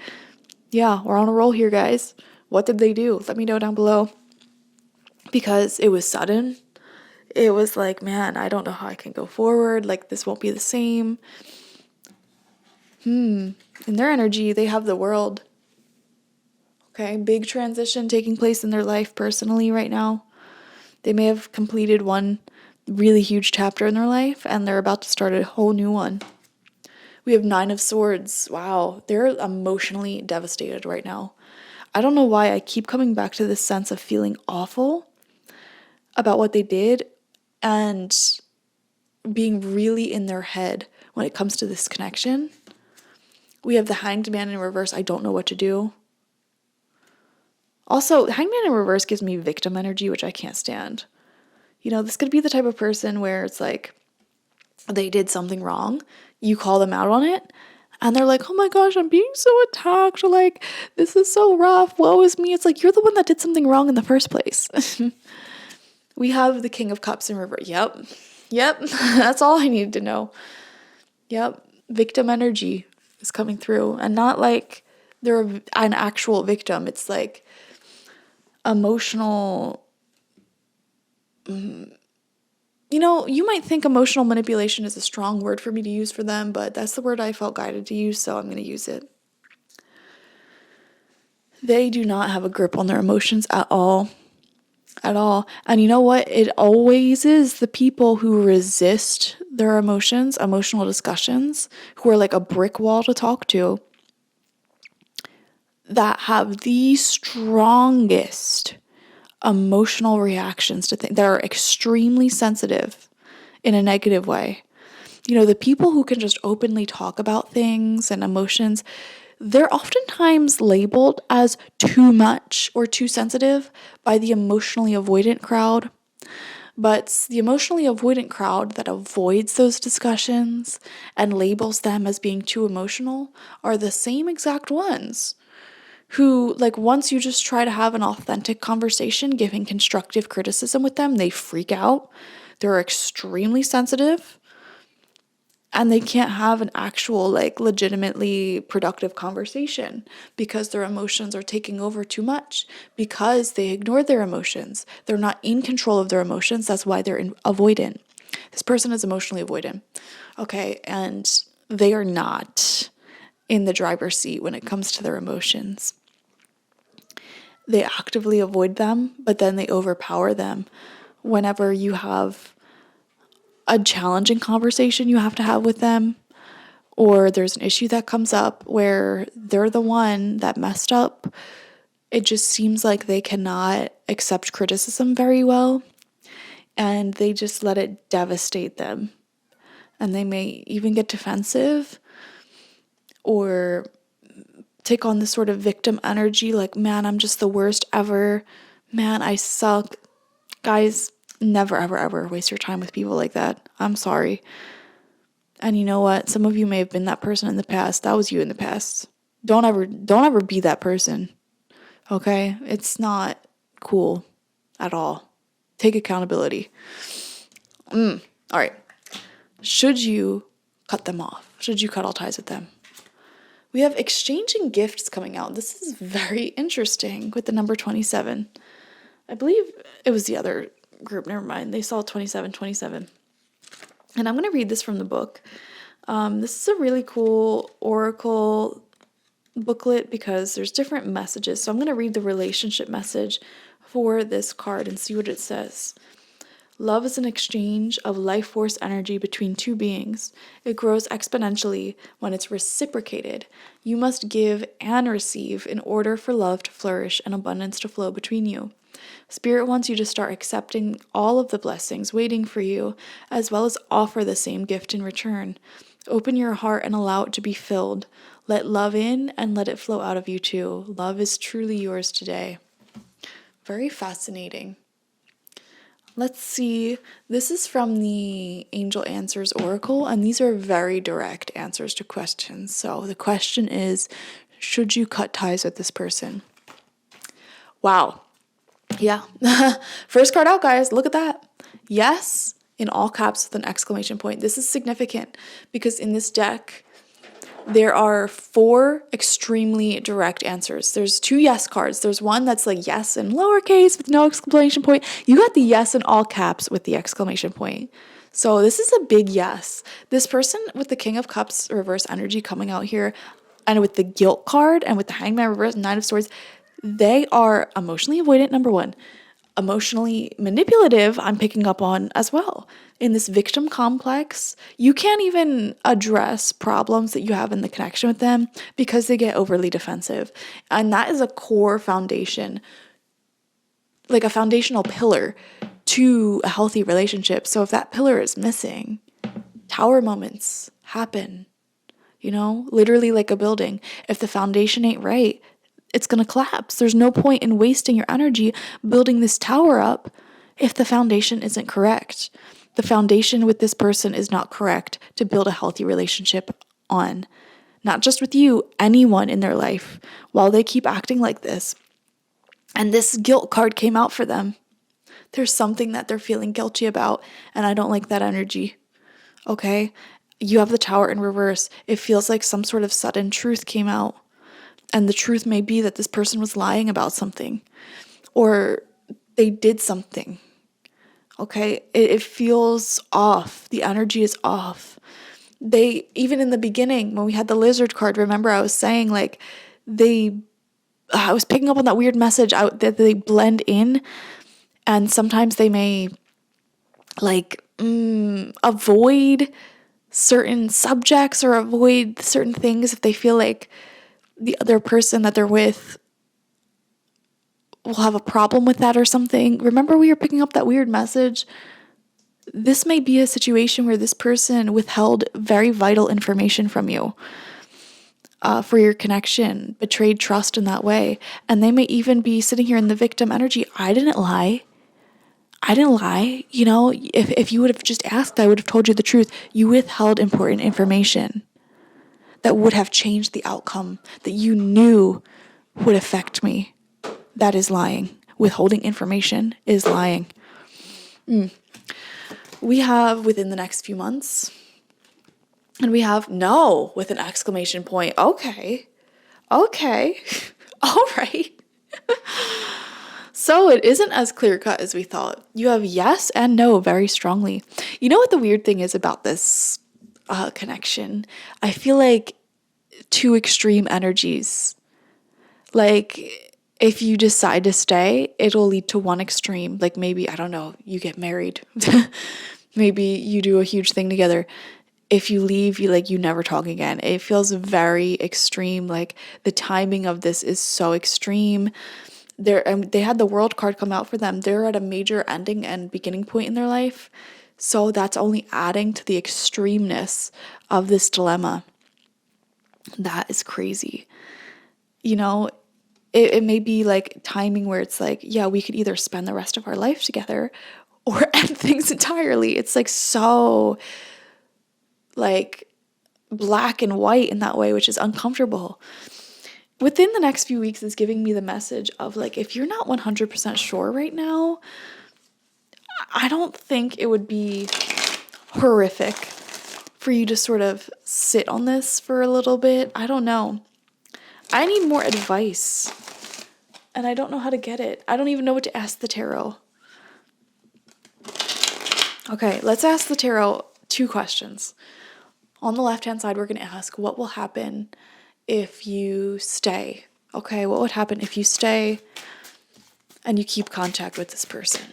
Yeah, we're on a roll here, guys. What did they do? Let me know down below. Because it was sudden. It was like, man, I don't know how I can go forward. Like, this won't be the same. In their energy, they have the World. Okay, big transition taking place in their life personally right now. They may have completed one really huge chapter in their life, and they're about to start a whole new one. We have 9 of Swords. Wow, they're emotionally devastated right now. I don't know why I keep coming back to this sense of feeling awful about what they did and being really in their head when it comes to this connection. We have the Hanged Man in reverse. I don't know what to do. Also, Hanged Man in reverse gives me victim energy, which I can't stand. You know, this could be the type of person where it's like they did something wrong, you call them out on it, and they're like, oh my gosh, I'm being so attacked, or like, this is so rough, woe is me. It's like, you're the one that did something wrong in the first place. We have the King of Cups in reverse. Yep. That's all I needed to know. Yep. Victim energy is coming through. And not like they're an actual victim. It's like emotional. You know, you might think emotional manipulation is a strong word for me to use for them, but that's the word I felt guided to use, so I'm going to use it. They do not have a grip on their emotions at all. At all. And you know what? It always is the people who resist their emotions, emotional discussions, who are like a brick wall to talk to, that have the strongest emotional reactions to things, that are extremely sensitive in a negative way. You know, the people who can just openly talk about things and emotions, they're oftentimes labeled as too much or too sensitive by the emotionally avoidant crowd. But the emotionally avoidant crowd that avoids those discussions and labels them as being too emotional are the same exact ones who, like, once you just try to have an authentic conversation, giving constructive criticism with them, they freak out. They're extremely sensitive. And they can't have an actual, like, legitimately productive conversation because their emotions are taking over too much, because they ignore their emotions. They're not in control of their emotions. That's why they're avoidant. This person is emotionally avoidant. Okay, and they are not in the driver's seat when it comes to their emotions. They actively avoid them, but then they overpower them whenever you have a challenging conversation you have to have with them, or there's an issue that comes up where they're the one that messed up. It just seems like they cannot accept criticism very well, and they just let it devastate them. And they may even get defensive or take on this sort of victim energy, like, man, I'm just the worst ever. Man, I suck. Guys, never, ever, ever waste your time with people like that. I'm sorry. And you know what? Some of you may have been that person in the past. That was you in the past. Don't ever be that person. Okay? It's not cool at all. Take accountability. All right. Should you cut them off? Should you cut all ties with them? We have exchanging gifts coming out. This is very interesting with the number 27. I believe it was the other group. Never mind. They saw 27. And I'm going to read this from the book. This is a really cool oracle booklet because there's different messages. So I'm going to read the relationship message for this card and see what it says. Love is an exchange of life force energy between two beings. It grows exponentially when it's reciprocated. You must give and receive in order for love to flourish and abundance to flow between you. Spirit wants you to start accepting all of the blessings waiting for you, as well as offer the same gift in return. Open your heart and allow it to be filled. Let love in and let it flow out of you too. Love is truly yours today. Very fascinating. Let's see. This is from the Angel Answers Oracle, and these are very direct answers to questions. So the question is, should you cut ties with this person? Wow. Yeah. First card out, guys. Look at that. Yes, in all caps with an exclamation point. This is significant because in this deck, there are 4 extremely direct answers. There's 2 yes cards. There's one that's like yes in lowercase with no exclamation point. You got the yes in all caps with the exclamation point. So this is a big yes. This person with the King of Cups reverse energy coming out here, and with the guilt card and with the Hangman reverse, 9 of Swords, they are emotionally avoidant, number 1. Emotionally manipulative, I'm picking up on as well. In this victim complex, you can't even address problems that you have in the connection with them because they get overly defensive. And that is a core foundation, like a foundational pillar to a healthy relationship. So if that pillar is missing, tower moments happen, literally like a building. If the foundation ain't right, it's going to collapse. There's no point in wasting your energy building this tower up if the foundation isn't correct. The foundation with this person is not correct to build a healthy relationship on. Not just with you, anyone in their life. While they keep acting like this, and this guilt card came out for them, there's something that they're feeling guilty about, and I don't like that energy. Okay? You have the tower in reverse. It feels like some sort of sudden truth came out. And the truth may be that this person was lying about something, or they did something. Okay? It feels off. The energy is off. They, even in the beginning, when we had the lizard card, remember I was saying like I was picking up on that weird message out that they blend in, and sometimes they may like avoid certain subjects or avoid certain things if they feel like the other person that they're with will have a problem with that or something. Remember we were picking up that weird message? This may be a situation where this person withheld very vital information from you for your connection, betrayed trust in that way. And they may even be sitting here in the victim energy. I didn't lie. If you would have just asked, I would have told you the truth. You withheld important information that would have changed the outcome that you knew would affect me. That is lying. Withholding information is lying. We have within the next few months, and we have no with an exclamation point. Okay. All right. So it isn't as clear-cut as we thought. You have yes and no very strongly. You know what the weird thing is about this connection? I feel like 2 extreme energies. Like if you decide to stay, it'll lead to one extreme. Like maybe, I don't know, you get married. Maybe you do a huge thing together. if you leave, you never talk again. It feels very extreme. Like the timing of this is so extreme. They had the world card come out for them. They're at a major ending and beginning point in their life. So that's only adding to the extremeness of this dilemma. That is crazy. It may be like timing where it's like, yeah, we could either spend the rest of our life together or end things entirely. It's like so like black and white in that way, which is uncomfortable. Within the next few weeks is giving me the message of like, if you're not 100% sure right now, I don't think it would be horrific for you to sort of sit on this for a little bit. I don't know. I need more advice, and I don't know how to get it. I don't even know what to ask the tarot. Okay, let's ask the tarot 2 questions. On the left-hand side, we're going to ask, what will happen if you stay? Okay, what would happen if you stay and you keep contact with this person?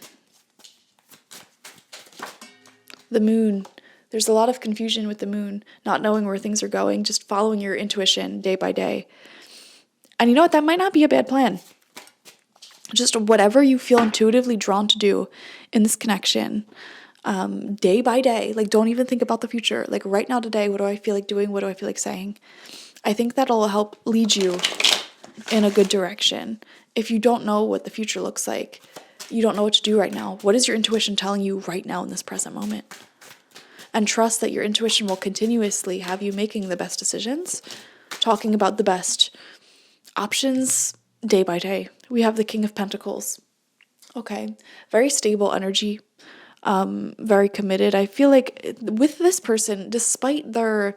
The moon. There's a lot of confusion with the moon, not knowing where things are going, just following your intuition day by day. And you know what? That might not be a bad plan. Just whatever you feel intuitively drawn to do in this connection, day by day. Like, don't even think about the future. Like, right now, today, what do I feel like doing? What do I feel like saying? I think that'll help lead you in a good direction. If you don't know what the future looks like, you don't know what to do right now, what is your intuition telling you right now in this present moment? And trust that your intuition will continuously have you making the best decisions, talking about the best options day by day. We have the King of Pentacles. Okay, very stable energy, very committed. I feel like with this person, despite their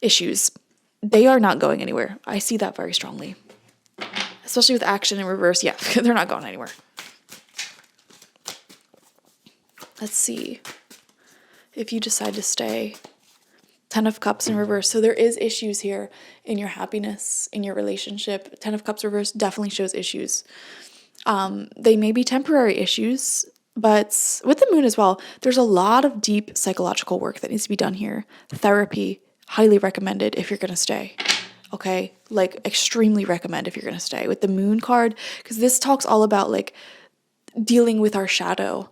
issues, they are not going anywhere. I see that very strongly. Especially with action in reverse. Yeah, they're not going anywhere. Let's see. If you decide to stay, 10 of Cups in reverse. So there is issues here in your happiness, in your relationship. 10 of Cups reverse definitely shows issues. They may be temporary issues, but with the moon as well, there's a lot of deep psychological work that needs to be done here. Therapy, highly recommended if you're going to stay. Okay? Like, extremely recommend if you're going to stay. With the moon card, because this talks all about, like, dealing with our shadow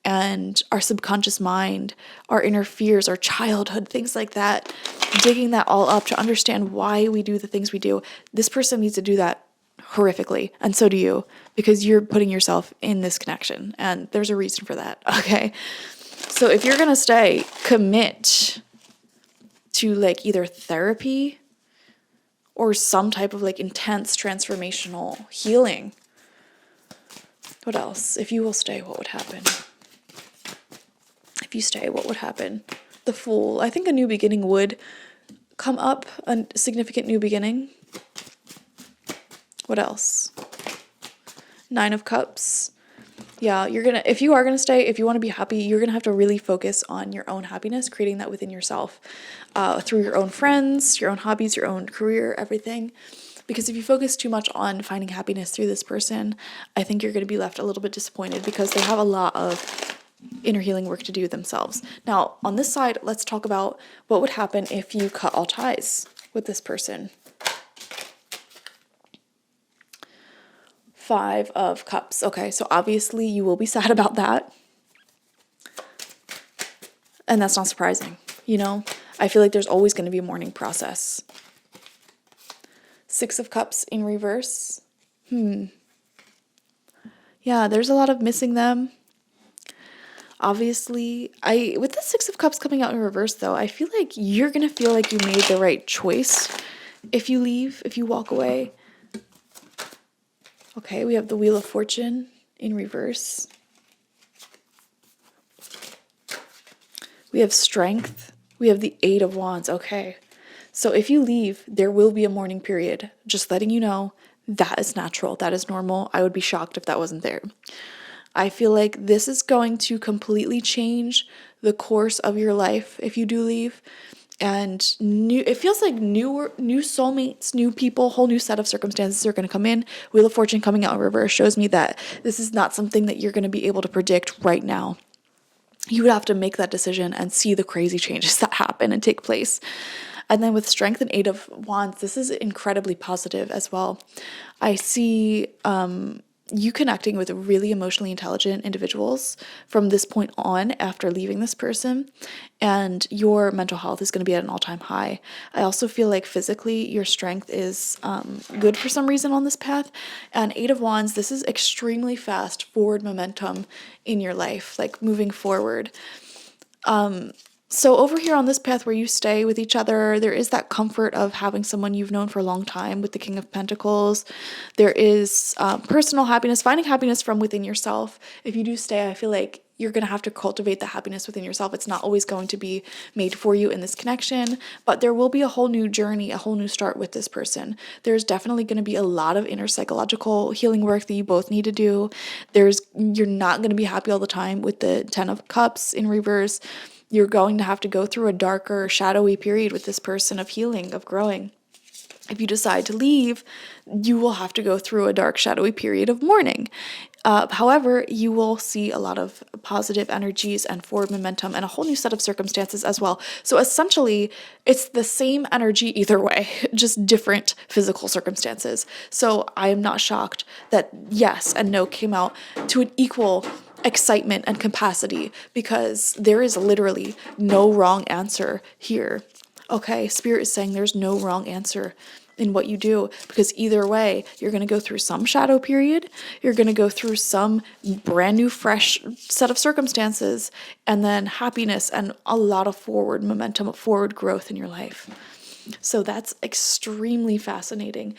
and our subconscious mind, our inner fears, our childhood, things like that, digging that all up to understand why we do the things we do. This person needs to do that horrifically, and so do you, because you're putting yourself in this connection, and there's a reason for that, okay? So if you're gonna stay, commit to like either therapy or some type of like intense transformational healing. What else? If you will stay, what would happen? If you stay, what would happen? The Fool. I think a new beginning would come up, a significant new beginning. What else? 9 of Cups. Yeah, if you are gonna stay, if you want to be happy, you're gonna have to really focus on your own happiness, creating that within yourself, through your own friends, your own hobbies, your own career, everything. Because if you focus too much on finding happiness through this person, I think you're gonna be left a little bit disappointed because they have a lot of inner healing work to do themselves. Now, on this side, let's talk about what would happen if you cut all ties with this person. 5 of Cups. Okay, so obviously you will be sad about that. And that's not surprising, you know? I feel like there's always going to be a mourning process. 6 of Cups in reverse. Yeah, there's a lot of missing them. Obviously, with the 6 of Cups coming out in reverse, though, I feel like you're going to feel like you made the right choice if you leave, if you walk away. Okay, we have the Wheel of Fortune in reverse. We have Strength. We have the 8 of Wands. Okay, so if you leave, there will be a mourning period. Just letting you know, that is natural. That is normal. I would be shocked if that wasn't there. I feel like this is going to completely change the course of your life if you do leave. And it feels like new soulmates, new people, whole new set of circumstances are going to come in. Wheel of Fortune coming out in reverse shows me that this is not something that you're going to be able to predict right now. you would have to make that decision and see the crazy changes that happen and take place. And then with Strength and Eight of Wands, this is incredibly positive as well. I see you connecting with really emotionally intelligent individuals from this point on after leaving this person, and your mental health is going to be at an all-time high. I also feel like physically your strength is good for some reason on this path. And Eight of Wands, this is extremely fast forward momentum in your life, like moving forward. So over here on this path where you stay with each other, there is that comfort of having someone you've known for a long time with the King of Pentacles. There is personal happiness, finding happiness from within yourself. If you do stay, I feel like you're going to have to cultivate the happiness within yourself. It's not always going to be made for you in this connection, but there will be a whole new journey, a whole new start with this person. There's definitely going to be a lot of inner psychological healing work that you both need to do. You're not going to be happy all the time with the 10 of Cups in reverse. You're going to have to go through a darker, shadowy period with this person of healing, of growing. If you decide to leave, you will have to go through a dark, shadowy period of mourning. However, you will see a lot of positive energies and forward momentum and a whole new set of circumstances as well. So essentially, it's the same energy either way, just different physical circumstances. So I am not shocked that yes and no came out to an equal excitement and capacity, because there is literally no wrong answer here. Okay, Spirit is saying there's no wrong answer in what you do, because either way, you're going to go through some shadow period, you're going to go through some brand new, fresh set of circumstances, and then happiness and a lot of forward momentum, forward growth in your life. So that's extremely fascinating.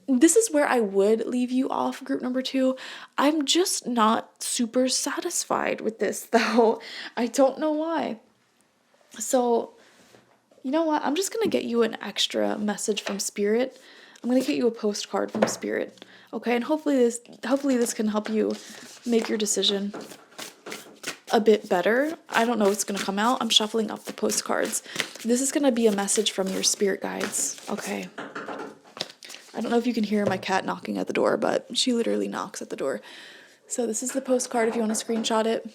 This is where I would leave you off, group number 2. I'm just not super satisfied with this, though. I don't know why. So, you know what? I'm just going to get you an extra message from Spirit. I'm going to get you a postcard from Spirit. Okay? And hopefully this can help you make your decision a bit better. I don't know what's going to come out. I'm shuffling up the postcards. This is going to be a message from your spirit guides. Okay. I don't know if you can hear my cat knocking at the door, but she literally knocks at the door. So this is the postcard if you want to screenshot it.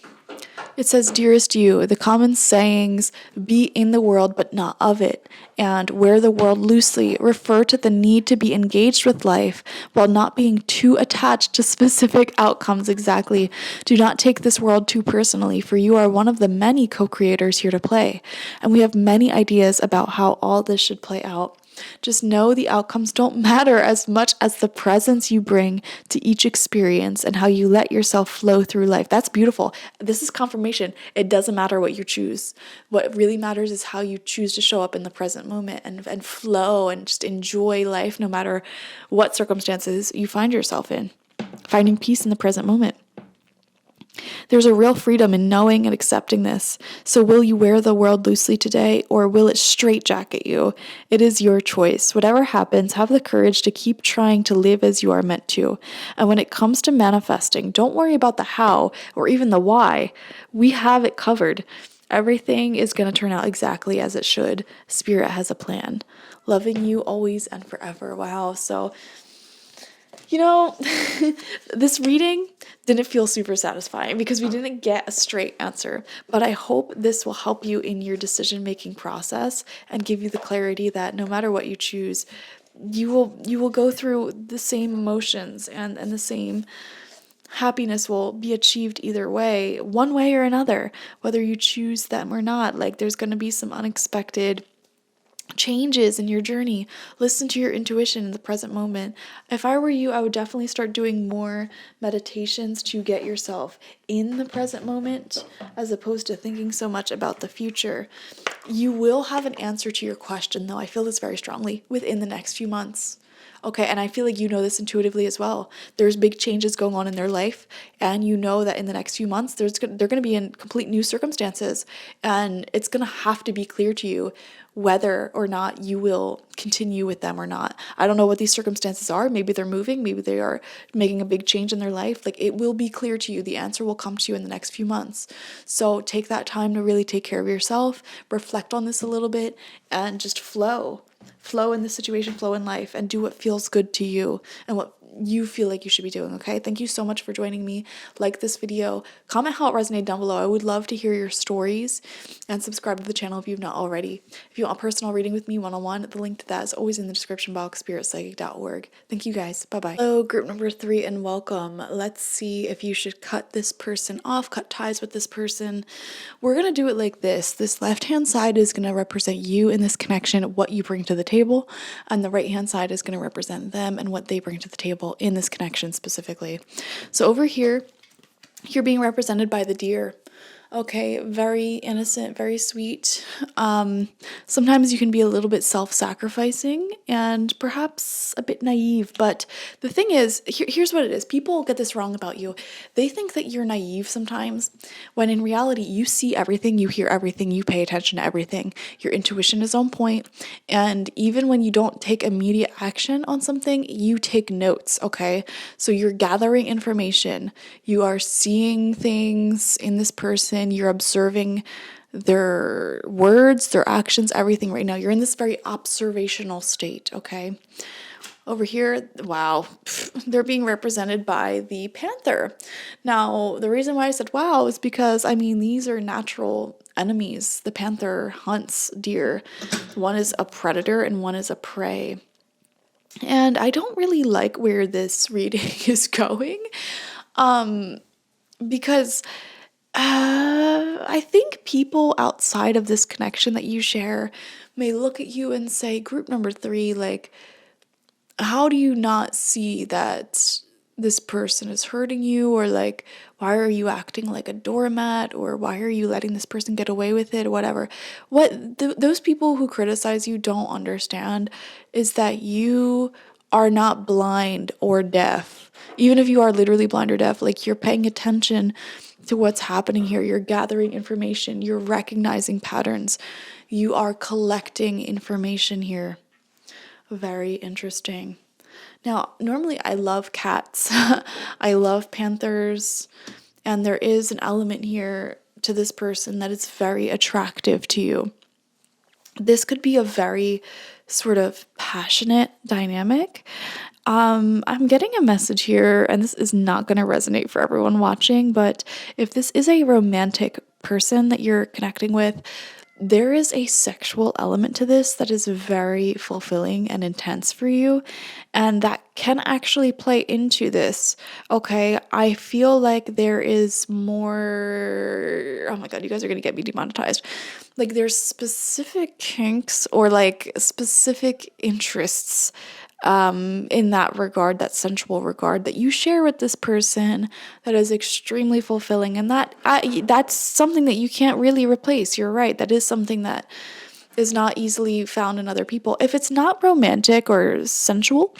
It says, "Dearest you, the common sayings, be in the world but not of it, and wear the world loosely, refer to the need to be engaged with life while not being too attached to specific outcomes exactly. Do not take this world too personally, for you are one of the many co-creators here to play, and we have many ideas about how all this should play out. Just know the outcomes don't matter as much as the presence you bring to each experience and how you let yourself flow through life." That's beautiful. This is confirmation. It doesn't matter what you choose. What really matters is how you choose to show up in the present moment and flow and just enjoy life no matter what circumstances you find yourself in. Finding peace in the present moment. There's a real freedom in knowing and accepting this. So will you wear the world loosely today, or will it straitjacket you? It is your choice. Whatever happens, have the courage to keep trying to live as you are meant to. And when it comes to manifesting, don't worry about the how or even the why. We have it covered. Everything is going to turn out exactly as it should. Spirit has a plan. Loving you always and forever. Wow. So, this reading didn't feel super satisfying because we didn't get a straight answer, but I hope this will help you in your decision-making process and give you the clarity that no matter what you choose, you will go through the same emotions and the same happiness will be achieved either way, one way or another, whether you choose them or not. Like, there's going to be some unexpected changes in your journey. Listen to your intuition in the present moment. If I were you, I would definitely start doing more meditations to get yourself in the present moment as opposed to thinking so much about the future. You will have an answer to your question, though. I feel this very strongly within the next few months. Okay, and I feel like you know this intuitively as well. There's big changes going on in their life, and you know that in the next few months, they're going to be in complete new circumstances, and it's going to have to be clear to you whether or not you will continue with them or not. I don't know what these circumstances are. Maybe they're moving. Maybe they are making a big change in their life. Like, it will be clear to you. The answer will come to you in the next few months. So take that time to really take care of yourself, reflect on this a little bit, and just flow in the situation, flow in life, and do what feels good to you and what you feel like you should be doing, okay? Thank you so much for joining me. Like this video, comment how it resonated down below. I would love to hear your stories, and subscribe to the channel if you've not already. If you want a personal reading with me one-on-one, the link to that is always in the description box, spiritpsychic.org. Thank you guys. Bye-bye. Hello, group number 3, and welcome. Let's see if you should cut this person off, cut ties with this person. We're going to do it like this. This left-hand side is going to represent you in this connection, what you bring to the table, and the right-hand side is going to represent them and what they bring to the table in this connection specifically. So over here, you're being represented by the deer. Okay, very innocent, very sweet. Sometimes you can be a little bit self-sacrificing and perhaps a bit naive, but the thing is, here's what it is. People get this wrong about you. They think that you're naive sometimes, when in reality, you see everything, you hear everything, you pay attention to everything. Your intuition is on point, and even when you don't take immediate action on something, you take notes, okay? So you're gathering information, you are seeing things in this person, you're observing their words, their actions, everything right now. You're in this very observational state, okay? Over here, wow, they're being represented by the panther. Now, the reason why I said wow is because, I mean, these are natural enemies. The panther hunts deer. One is a predator and one is a prey. And I don't really like where this reading is going, because I think people outside of this connection that you share may look at you and say, group number 3, like, how do you not see that this person is hurting you? Or like, why are you acting like a doormat? Or why are you letting this person get away with it? Or whatever. What those people who criticize you don't understand is that you are not blind or deaf. Even if you are literally blind or deaf, like, you're paying attention to what's happening here. You're gathering information. You're recognizing patterns. You are collecting information here. Very interesting. Now, normally I love cats. I love panthers. And there is an element here to this person that is very attractive to you. This could be a very sort of passionate dynamic. I'm getting a message here, and this is not going to resonate for everyone watching, but if this is a romantic person that you're connecting with, there is a sexual element to this that is very fulfilling and intense for you, and that can actually play into this. Okay, I feel like there is more, oh my god, you guys are gonna get me demonetized. Like, there's specific kinks or like specific interests in that regard, that sensual regard that you share with this person that is extremely fulfilling, and that's something that you can't really replace. You're right, that is something that is not easily found in other people. If it's not romantic or sensual,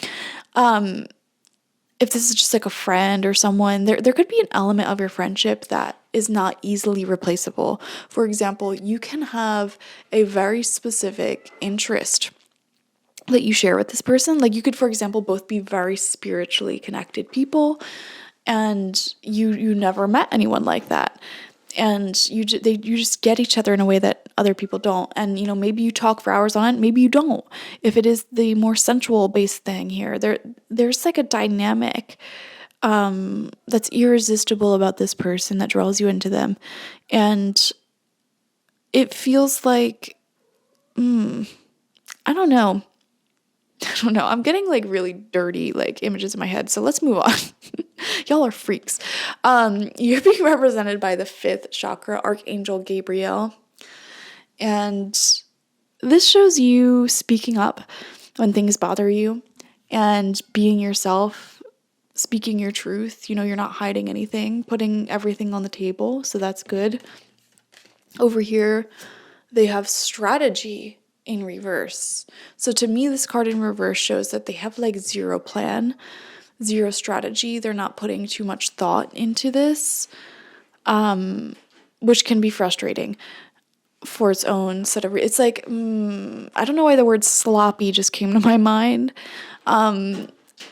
if this is just like a friend or someone, there could be an element of your friendship that is not easily replaceable. For example, you can have a very specific interest that you share with this person. Like, you could, for example, both be very spiritually connected people, and you never met anyone like that, and you just get each other in a way that other people don't. And maybe you talk for hours on it, maybe you don't. If it is the more sensual based thing here, there's like a dynamic that's irresistible about this person that draws you into them, and it feels like I don't know. I'm getting like really dirty like images in my head. So let's move on. Y'all are freaks. You're being represented by the 5th chakra, Archangel Gabriel. And this shows you speaking up when things bother you and being yourself, speaking your truth. You're not hiding anything, putting everything on the table. So that's good. Over here, they have strategy in reverse. So to me, this card in reverse shows that they have like zero plan, zero strategy. They're not putting too much thought into this, which can be frustrating for its own set of it's like, I don't know why the word sloppy just came to my mind.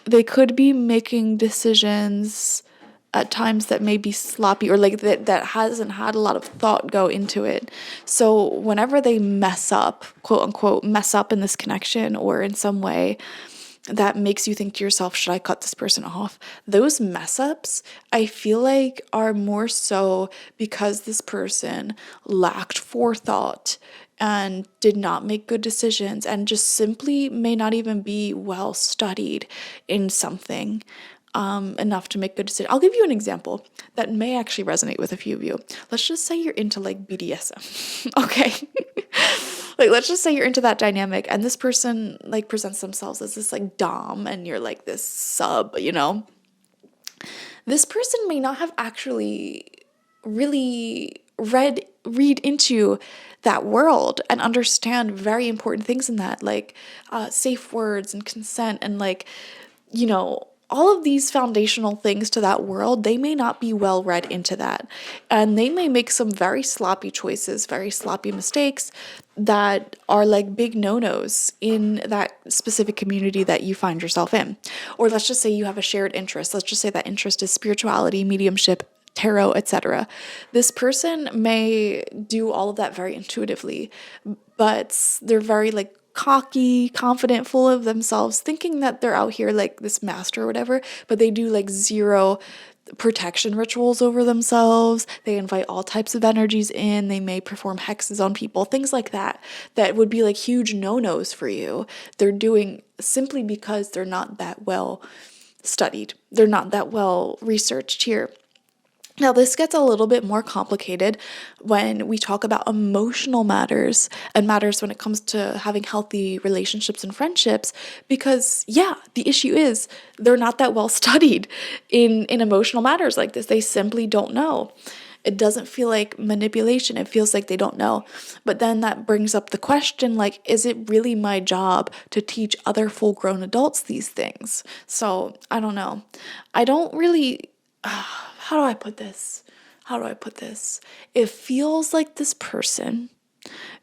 They could be making decisions at times that may be sloppy, or like that hasn't had a lot of thought go into it. So whenever they mess up, quote unquote, mess up in this connection or in some way, that makes you think to yourself, should I cut this person off? Those mess ups, I feel like, are more so because this person lacked forethought and did not make good decisions and just simply may not even be well studied in something enough to make good decisions. I'll give you an example that may actually resonate with a few of you. Let's just say you're into like BDSM, okay? Like, let's just say you're into that dynamic and this person like presents themselves as this like dom and you're like this sub, you know? This person may not have actually really read into that world and understand very important things in that, like safe words and consent and like, you know, all of these foundational things to that world. They may not be well read into that, and they may make some very sloppy choices, very sloppy mistakes that are like big no-nos in that specific community that you find yourself in. Or let's just say you have a shared interest. Let's just say that interest is spirituality, mediumship, tarot, etc. This person may do all of that very intuitively, but they're very like cocky, confident, full of themselves, thinking that they're out here like this master or whatever, but they do like zero protection rituals over themselves. They invite all types of energies in. They may perform hexes on people, things like that, that would be like huge no-nos for you. They're doing simply because they're not that well studied. They're not that well researched here. Now, this gets a little bit more complicated when we talk about emotional matters and matters when it comes to having healthy relationships and friendships, because, yeah, the issue is they're not that well studied in emotional matters like this. They simply don't know. It doesn't feel like manipulation. It feels like they don't know. But then that brings up the question, like, is it really my job to teach other full-grown adults these things? So, I don't know. I don't really... how do I put this? It feels like this person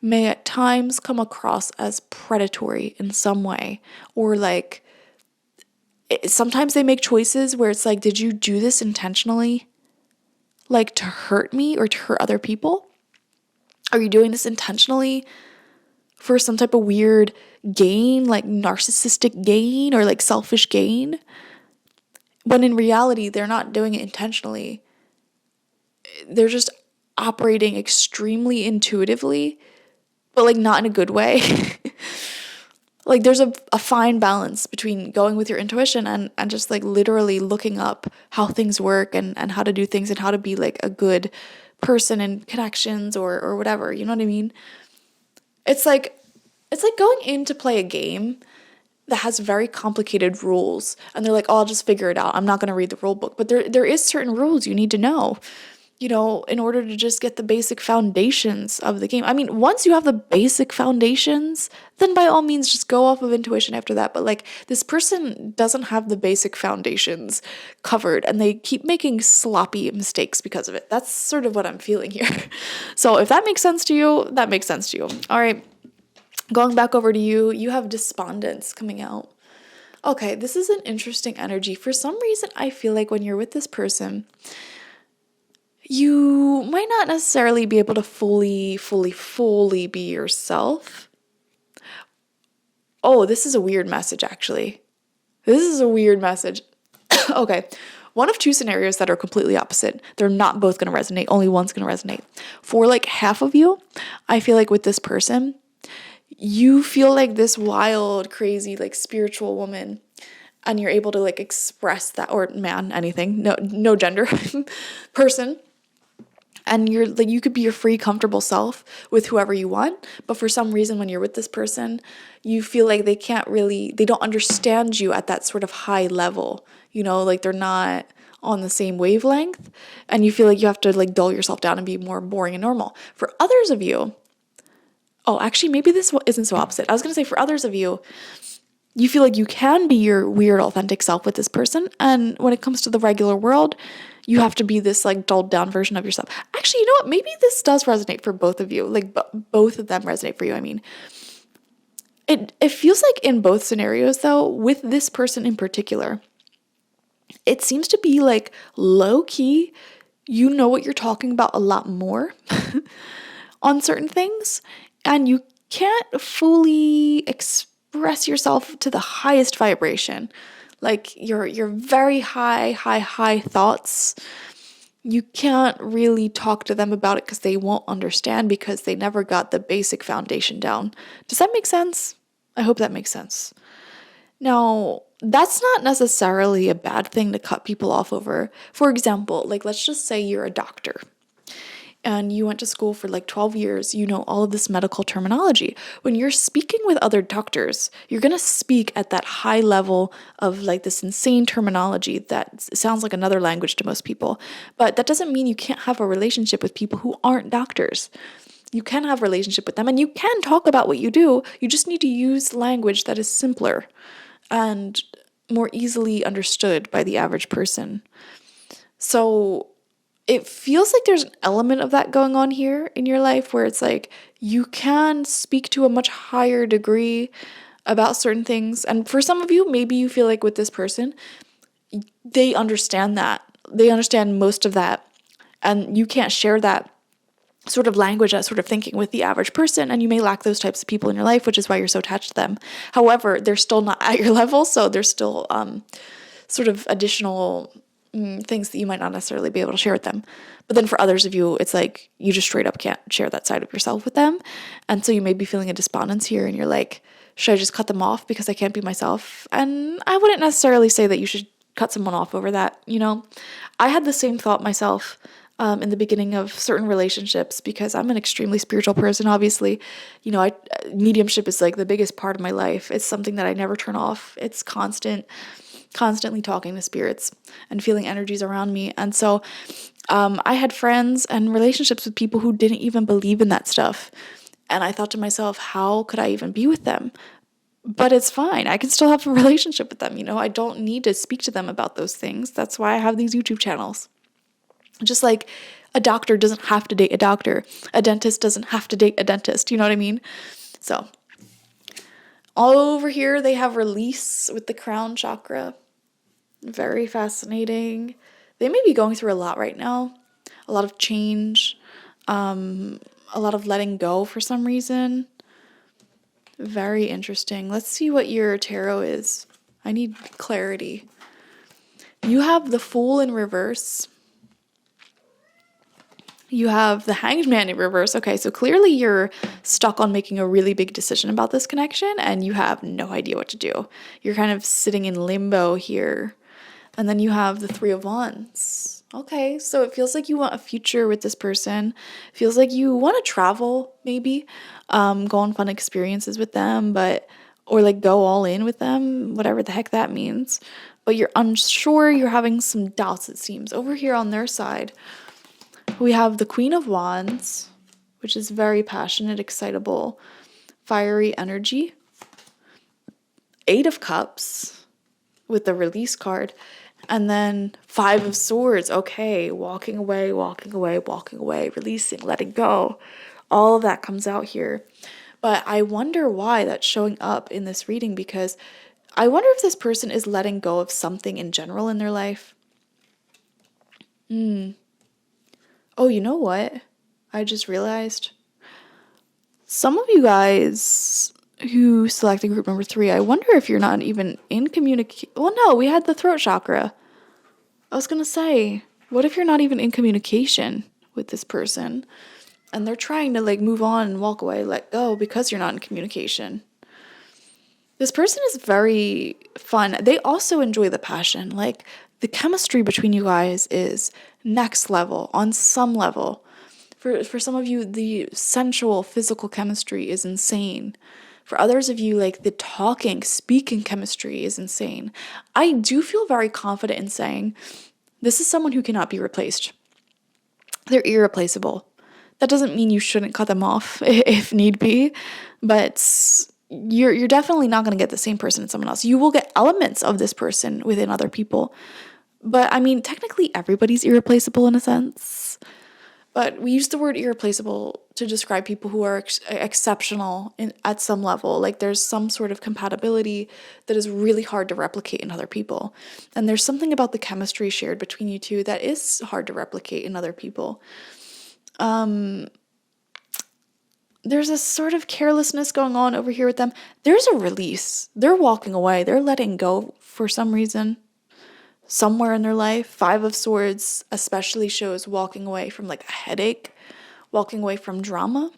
may at times come across as predatory in some way, or like sometimes they make choices where it's like, did you do this intentionally? Like to hurt me or to hurt other people? Are you doing this intentionally for some type of weird gain, like narcissistic gain or like selfish gain? When in reality, they're not doing it intentionally. They're just operating extremely intuitively, but like not in a good way. Like there's a fine balance between going with your intuition and just like literally looking up how things work and how to do things and how to be like a good person in connections or whatever. You know what I mean? It's like going in to play a game that has very complicated rules, and they're like, oh, I'll just figure it out. I'm not going to read the rule book. But there is certain rules you need to know, you know, in order to just get the basic foundations of the game. I mean, once you have the basic foundations, then by all means just go off of intuition after that. But like this person doesn't have the basic foundations covered, and they keep making sloppy mistakes because of it. That's sort of what I'm feeling here. So if that makes sense to you, that makes sense to you. All right. Going back over to you, you have despondence coming out. Okay, this is an interesting energy. For some reason, I feel like when you're with this person, you might not necessarily be able to fully be yourself. Oh, this is a weird message, actually. This is a weird message. Okay, one of two scenarios that are completely opposite. They're not both going to resonate. Only one's going to resonate. For like half of you, I feel like with this person, you feel like this wild, crazy, like spiritual woman, and you're able to like express that, or man, anything, no gender, person. And you're like, you could be your free, comfortable self with whoever you want. But for some reason, when you're with this person, you feel like they don't understand you at that sort of high level, you know, like they're not on the same wavelength. And you feel like you have to like dull yourself down and be more boring and normal. For others of you, oh, actually, maybe this isn't so opposite. I was going to say for others of you, you feel like you can be your weird, authentic self with this person. And when it comes to the regular world, you have to be this like dulled down version of yourself. Actually, you know what? Maybe this does resonate for both of you. Like both of them resonate for you. I mean, it feels like in both scenarios, though, with this person in particular, it seems to be like low key. You know what you're talking about a lot more on certain things. And you can't fully express express yourself to the highest vibration. Like your very high thoughts. You can't really talk to them about it because they won't understand because they never got the basic foundation down. Does that make sense? I hope that makes sense. Now, that's not necessarily a bad thing to cut people off over. For example, like let's just say you're a doctor and you went to school for like 12 years, you know all of this medical terminology. When you're speaking with other doctors, you're going to speak at that high level of like this insane terminology that sounds like another language to most people. But that doesn't mean you can't have a relationship with people who aren't doctors. You can have a relationship with them and you can talk about what you do. You just need to use language that is simpler and more easily understood by the average person. So it feels like there's an element of that going on here in your life where it's like you can speak to a much higher degree about certain things. And for some of you, maybe you feel like with this person, they understand that. They understand most of that. And you can't share that sort of language, that sort of thinking with the average person. And you may lack those types of people in your life, which is why you're so attached to them. However, they're still not at your level. So there's still sort of additional things that you might not necessarily be able to share with them. But then for others of you, it's like you just straight up can't share that side of yourself with them. And so you may be feeling a despondence here and you're like, should I just cut them off because I can't be myself? And I wouldn't necessarily say that you should cut someone off over that, you know? I had the same thought myself in the beginning of certain relationships because I'm an extremely spiritual person, obviously. You know, mediumship is like the biggest part of my life. It's something that I never turn off. It's constantly talking to spirits and feeling energies around me. And so I had friends and relationships with people who didn't even believe in that stuff. And I thought to myself, how could I even be with them? But it's fine. I can still have a relationship with them. You know, I don't need to speak to them about those things. That's why I have these YouTube channels. Just like a doctor doesn't have to date a doctor. A dentist doesn't have to date a dentist. You know what I mean? So all over here, they have release with the crown chakra. Very fascinating. They may be going through a lot right now. A lot of change. A lot of letting go for some reason. Very interesting. Let's see what your tarot is. I need clarity. You have the Fool in reverse. You have the Hanged Man in reverse. Okay, so clearly you're stuck on making a really big decision about this connection and you have no idea what to do. You're kind of sitting in limbo here. And then you have the Three of Wands. Okay, so it feels like you want a future with this person. It feels like you want to travel, maybe, go on fun experiences with them, or like go all in with them, whatever the heck that means. But you're unsure, you're having some doubts, it seems. Over here on their side, we have the Queen of Wands, which is very passionate, excitable, fiery energy. Eight of Cups with the release card. And then Five of Swords. Okay, walking away, releasing, letting go. All of that comes out here. But I wonder why that's showing up in this reading, because I wonder if this person is letting go of something in general in their life. Oh, you know what? I just realized. Some of you guys who selected group number 3, I wonder if you're not even in communication. Well, no, we had the throat chakra. I was going to say, what if you're not even in communication with this person and they're trying to like move on and walk away, let go because you're not in communication? This person is very fun. They also enjoy the passion. Like the chemistry between you guys is next level on some level. For some of you, the sensual physical chemistry is insane. For others of you, like the speaking chemistry is insane. I do feel very confident in saying this is someone who cannot be replaced. They're irreplaceable. That doesn't mean you shouldn't cut them off if need be, but you're definitely not going to get the same person in someone else. You will get elements of this person within other people. But I mean, technically everybody's irreplaceable in a sense. But we use the word irreplaceable to describe people who are exceptional at some level. Like there's some sort of compatibility that is really hard to replicate in other people. And there's something about the chemistry shared between you two that is hard to replicate in other people. there's a sort of carelessness going on over here with them. There's a release. They're walking away. They're letting go for some reason. Somewhere in their life. 5 of Swords especially shows walking away from like a headache, walking away from drama.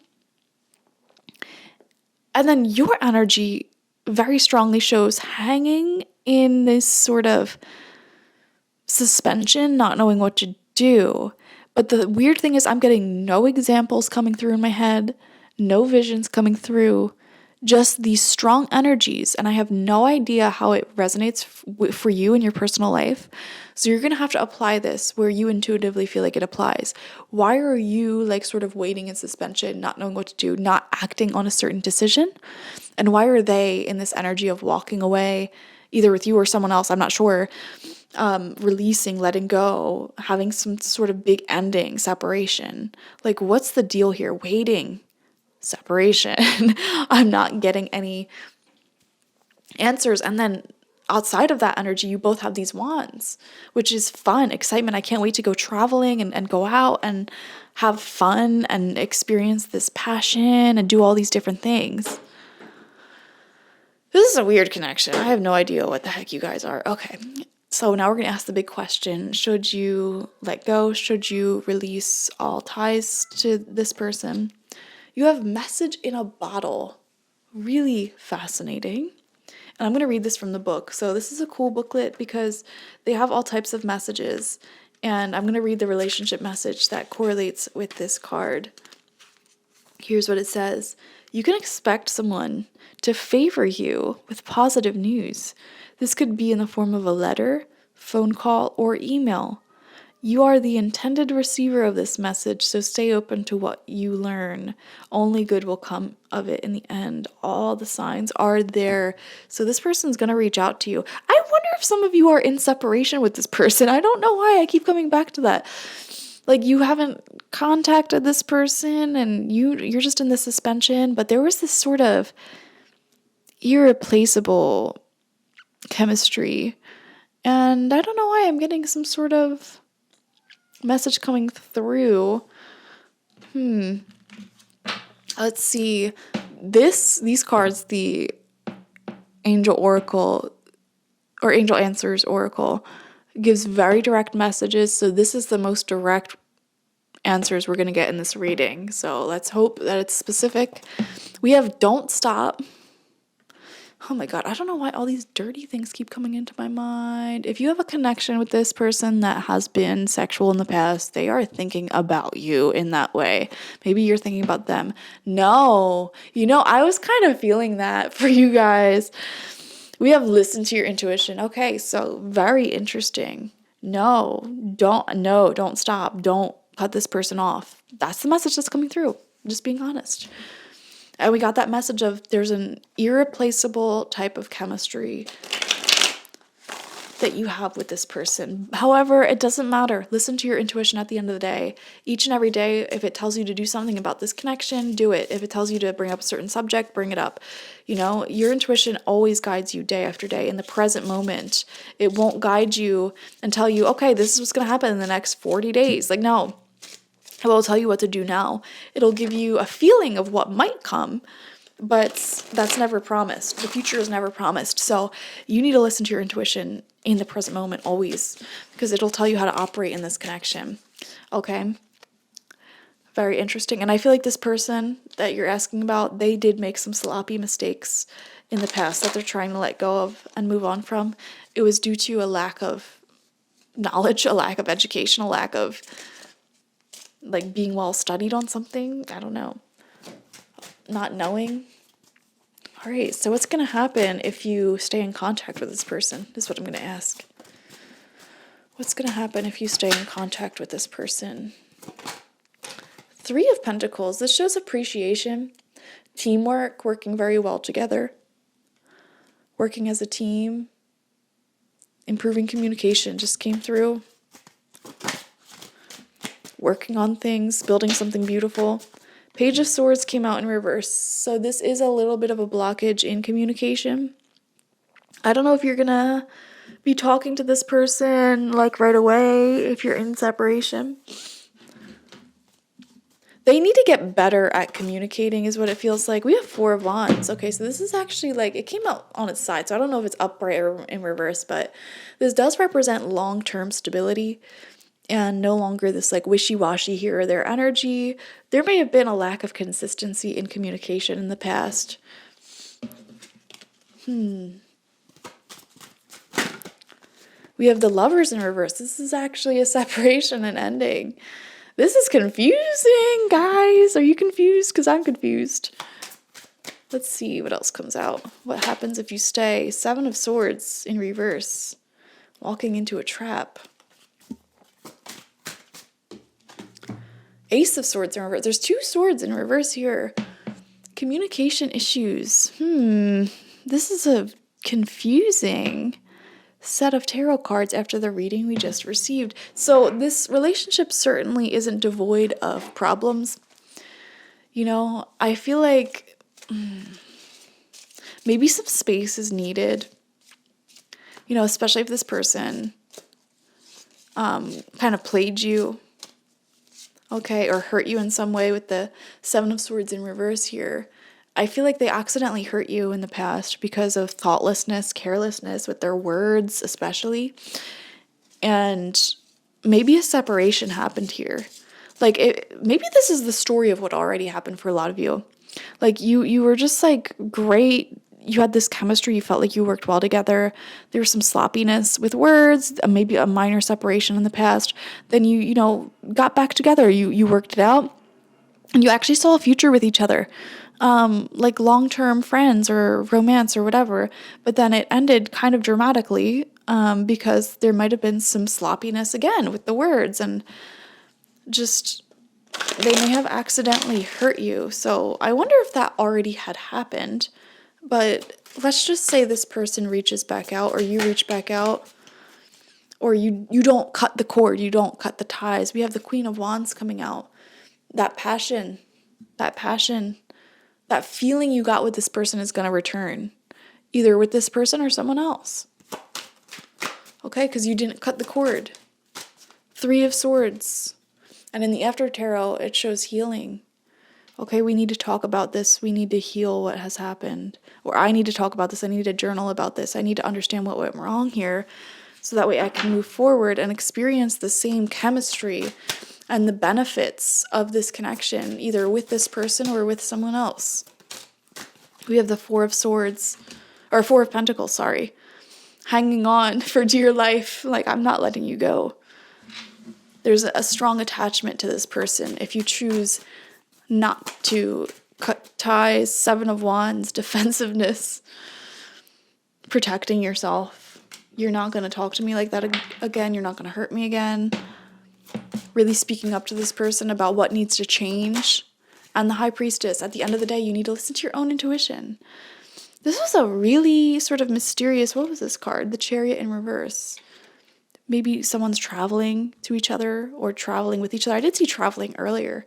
And then your energy very strongly shows hanging in this sort of suspension, not knowing what to do. But the weird thing is I'm getting no examples coming through in my head, no visions coming through, just these strong energies. And I have no idea how it resonates for you in your personal life. So you're going to have to apply this where you intuitively feel like it applies. Why are you like sort of waiting in suspension, not knowing what to do, not acting on a certain decision? And why are they in this energy of walking away, either with you or someone else? I'm not sure. Releasing, letting go, having some sort of big ending, separation. Like, what's the deal here? Waiting, separation. I'm not getting any answers. And then outside of that energy, you both have these wands, which is fun, excitement. I can't wait to go traveling and go out and have fun and experience this passion and do all these different things. This is a weird connection. I have no idea what the heck you guys are. Okay. So now we're going to ask the big question. Should you let go? Should you release all ties to this person? You have message in a bottle. Really fascinating. And I'm going to read this from the book. So this is a cool booklet because they have all types of messages. And I'm going to read the relationship message that correlates with this card. Here's what it says. You can expect someone to favor you with positive news. This could be in the form of a letter, phone call, or email. You are the intended receiver of this message, so stay open to what you learn. Only good will come of it in the end. All the signs are there. So this person's going to reach out to you. I wonder if some of you are in separation with this person. I don't know why I keep coming back to that. Like you haven't contacted this person and you're just in this suspension, but there was this sort of irreplaceable chemistry. And I don't know why I'm getting some sort of message coming through. Let's see. These cards, the Angel Oracle or Angel Answers Oracle, gives very direct messages. So this is the most direct answers we're going to get in this reading. So let's hope that it's specific. We have don't stop. Oh my God, I don't know why all these dirty things keep coming into my mind. If you have a connection with this person that has been sexual in the past, they are thinking about you in that way. Maybe you're thinking about them. No, I was kind of feeling that for you guys. We have listened to your intuition. Okay, so very interesting. No, don't stop. Don't cut this person off. That's the message that's coming through. I'm just being honest. And we got that message of there's an irreplaceable type of chemistry that you have with this person. However, it doesn't matter. Listen to your intuition at the end of the day. Each and every day, if it tells you to do something about this connection, do it. If it tells you to bring up a certain subject, bring it up. Your intuition always guides you day after day in the present moment. It won't guide you and tell you, okay, this is what's going to happen in the next 40 days. Like, no. It will tell you what to do now. It'll give you a feeling of what might come, but that's never promised. The future is never promised. So you need to listen to your intuition in the present moment always, because it'll tell you how to operate in this connection. Okay? Very interesting. And I feel like this person that you're asking about, they did make some sloppy mistakes in the past that they're trying to let go of and move on from. It was due to a lack of knowledge, a lack of education, a lack of like being well studied on something. I don't know. Not knowing. All right, so what's going to happen if you stay in contact with this person? This is what I'm going to ask. What's going to happen if you stay in contact with this person? 3 of Pentacles. This shows appreciation, teamwork, working very well together, working as a team, improving communication just came through. Working on things, building something beautiful. Page of Swords came out in reverse. So this is a little bit of a blockage in communication. I don't know if you're going to be talking to this person like right away if you're in separation. They need to get better at communicating is what it feels like. We have Four of Wands. Okay, so this is actually like, it came out on its side, so I don't know if it's upright or in reverse, but this does represent long-term stability and no longer this like wishy-washy here or there energy. There may have been a lack of consistency in communication in the past. We have the Lovers in reverse. This is actually a separation and ending. This is confusing, guys. Are you confused? Because I'm confused. Let's see what else comes out. What happens if you stay? Seven of Swords in reverse. Walking into a trap. Ace of Swords in reverse. There's two swords in reverse here. Communication issues. This is a confusing set of tarot cards after the reading we just received. So this relationship certainly isn't devoid of problems. You know, I feel like maybe some space is needed. You know, especially if this person kind of played you, okay, or hurt you in some way with the Seven of Swords in reverse here. I feel like they accidentally hurt you in the past because of thoughtlessness, carelessness with their words especially. And maybe a separation happened here. Like, maybe this is the story of what already happened for a lot of you. Like, you were just, like, great. You had this chemistry. You felt like you worked well together. There was some sloppiness with words, maybe a minor separation in the past. Then you know, got back together. You worked it out. And you actually saw a future with each other. Like long-term friends or romance or whatever, but then it ended kind of dramatically because there might have been some sloppiness again with the words, and just they may have accidentally hurt you. So I wonder if that already had happened, but let's just say this person reaches back out, or you reach back out, or you don't cut the cord, you don't cut the ties. We have the Queen of Wands coming out. That passion, that feeling you got with this person is going to return, either with this person or someone else. Okay, because you didn't cut the cord. Three of Swords. And in the After Tarot, it shows healing. Okay, we need to talk about this. We need to heal what has happened. Or I need to talk about this. I need to journal about this. I need to understand what went wrong here so that way I can move forward and experience the same chemistry and the benefits of this connection, either with this person or with someone else. We have the Four of Swords, or Four of Pentacles, sorry, hanging on for dear life, like I'm not letting you go. There's a strong attachment to this person. If you choose not to cut ties, Seven of Wands, defensiveness, protecting yourself. You're not going to talk to me like that again. You're not going to hurt me again. Really speaking up to this person about what needs to change. And the High Priestess, at the end of the day, you need to listen to your own intuition. This was a really sort of mysterious, what was this card? The Chariot in reverse. Maybe someone's traveling to each other or traveling with each other. I did see traveling earlier.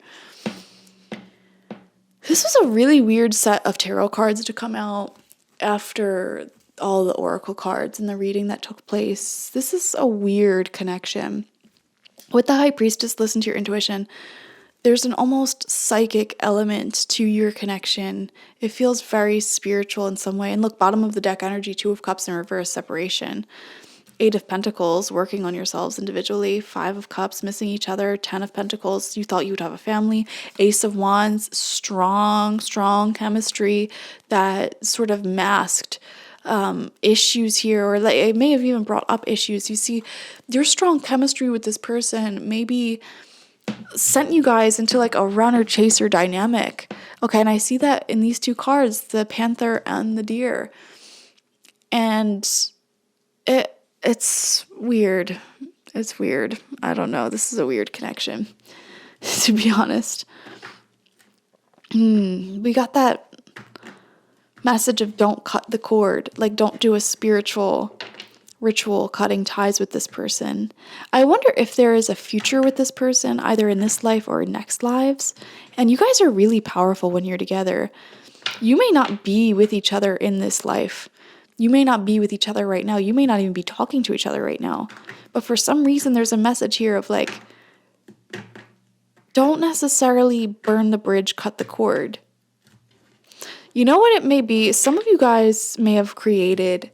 This was a really weird set of tarot cards to come out after all the oracle cards and the reading that took place. This is a weird connection. With the High Priestess, listen to your intuition. There's an almost psychic element to your connection. It feels very spiritual in some way. And look, bottom of the deck energy, Two of Cups in reverse, separation. Eight of Pentacles, working on yourselves individually. Five of Cups, missing each other. 10 of Pentacles, you thought you would have a family. Ace of Wands, strong chemistry that sort of masked issues here, or like it may have even brought up issues. You see, your strong chemistry with this person maybe sent you guys into like a runner-chaser dynamic. Okay, and I see that in these two cards, the Panther and the Deer. And it's weird. It's weird. I don't know. This is a weird connection, to be honest. We got that message of don't cut the cord. Like, don't do a spiritual ritual cutting ties with this person. I wonder if there is a future with this person, either in this life or next lives. And you guys are really powerful when you're together. You may not be with each other in this life. You may not be with each other right now. You may not even be talking to each other right now. But for some reason, there's a message here of like, don't necessarily burn the bridge, cut the cord. You know what it may be? Some of you guys may have created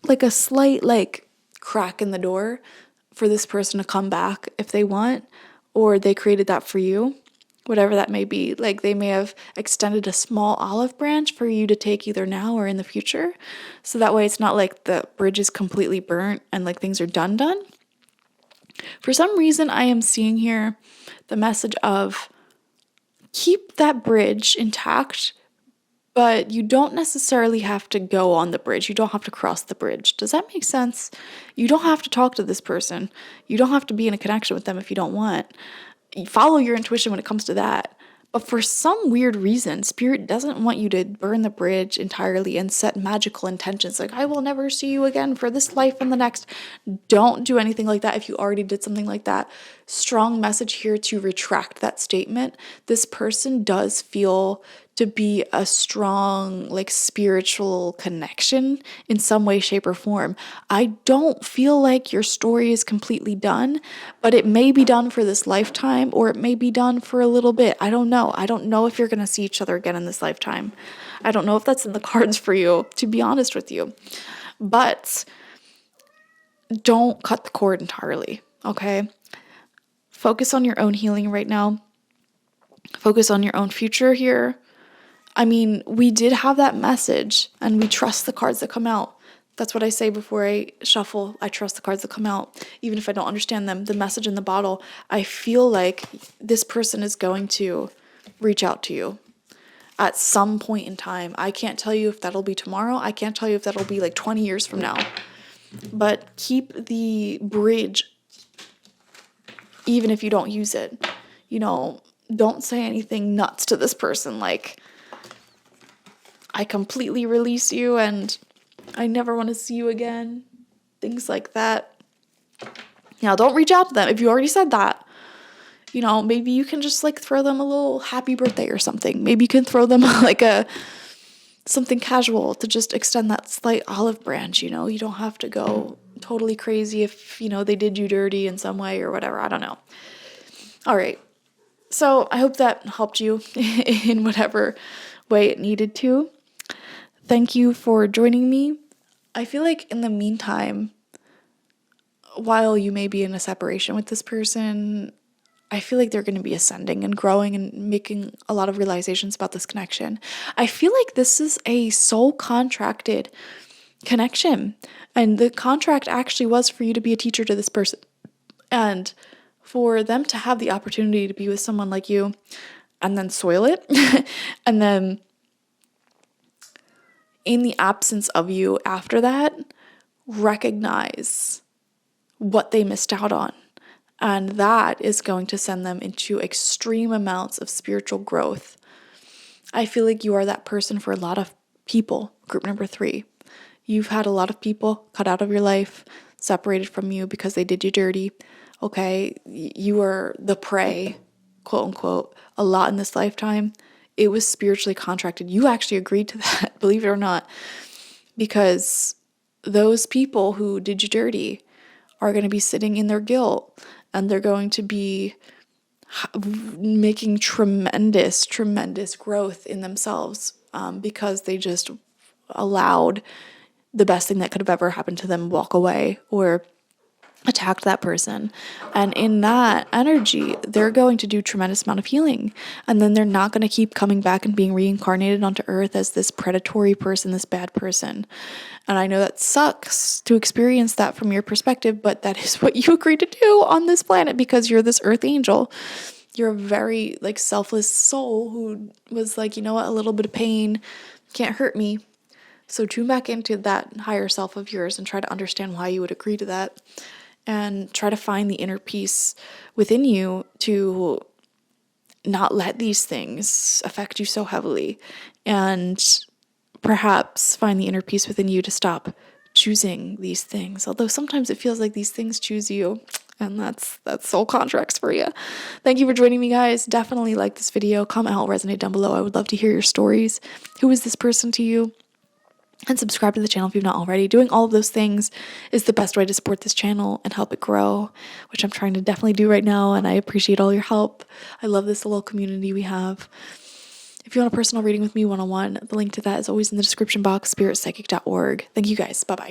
like a slight like crack in the door for this person to come back if they want, or they created that for you, whatever that may be. Like they may have extended a small olive branch for you to take either now or in the future. So that way it's not like the bridge is completely burnt and like things are done. For some reason, I am seeing here the message of keep that bridge intact, but you don't necessarily have to go on the bridge. You don't have to cross the bridge. Does that make sense? You don't have to talk to this person. You don't have to be in a connection with them if you don't want. You follow your intuition when it comes to that. But for some weird reason, Spirit doesn't want you to burn the bridge entirely and set magical intentions like, I will never see you again for this life and the next. Don't do anything like that if you already did something like that. Strong message here to retract that statement. This person does feel to be a strong, like, spiritual connection in some way, shape, or form. I don't feel like your story is completely done, but it may be done for this lifetime, or it may be done for a little bit. I don't know. I don't know if you're going to see each other again in this lifetime. I don't know if that's in the cards for you, to be honest with you. But don't cut the cord entirely, okay? Focus on your own healing right now. Focus on your own future here. I mean, we did have that message, and we trust the cards that come out. That's what I say before I shuffle. I trust the cards that come out, even if I don't understand them. The message in the bottle, I feel like this person is going to reach out to you at some point in time. I can't tell you if that'll be tomorrow. I can't tell you if that'll be like 20 years from now. But keep the bridge, even if you don't use it. You know, don't say anything nuts to this person like, I completely release you and I never want to see you again. Things like that. Now, don't reach out to them. If you already said that, you know, maybe you can just like throw them a little happy birthday or something. Maybe you can throw them like something casual to just extend that slight olive branch, you know. You don't have to go totally crazy if, you know, they did you dirty in some way or whatever. I don't know. All right. So I hope that helped you in whatever way it needed to. Thank you for joining me. I feel like in the meantime, while you may be in a separation with this person, I feel like they're going to be ascending and growing and making a lot of realizations about this connection. I feel like this is a soul contracted connection. And the contract actually was for you to be a teacher to this person. And for them to have the opportunity to be with someone like you and then soil it and then in the absence of you after that, recognize what they missed out on. And that is going to send them into extreme amounts of spiritual growth. I feel like you are that person for a lot of people. Group number 3. You've had a lot of people cut out of your life, separated from you because they did you dirty. Okay, you were the prey, quote unquote, a lot in this lifetime. It was spiritually contracted. You actually agreed to that, believe it or not, because those people who did you dirty are going to be sitting in their guilt, and they're going to be making tremendous, tremendous growth in themselves because they just allowed the best thing that could have ever happened to them walk away or attacked that person. And in that energy, they're going to do tremendous amount of healing. And then they're not going to keep coming back and being reincarnated onto earth as this predatory person, this bad person. And I know that sucks to experience that from your perspective, but that is what you agreed to do on this planet because you're this earth angel. You're a very like selfless soul who was like, you know what, a little bit of pain can't hurt me. So tune back into that higher self of yours and try to understand why you would agree to that. And try to find the inner peace within you to not let these things affect you so heavily. And perhaps find the inner peace within you to stop choosing these things. Although sometimes it feels like these things choose you. And that's soul contracts for you. Thank you for joining me, guys. Definitely like this video. Comment how it resonated down below. I would love to hear your stories. Who is this person to you? and subscribe to the channel if you've not already. Doing all of those things is the best way to support this channel and help it grow, which I'm trying to definitely do right now, and I appreciate all your help. I love this little community we have. If you want a personal reading with me one-on-one, the link to that is always in the description box, spiritpsychic.org. Thank you guys. Bye-bye.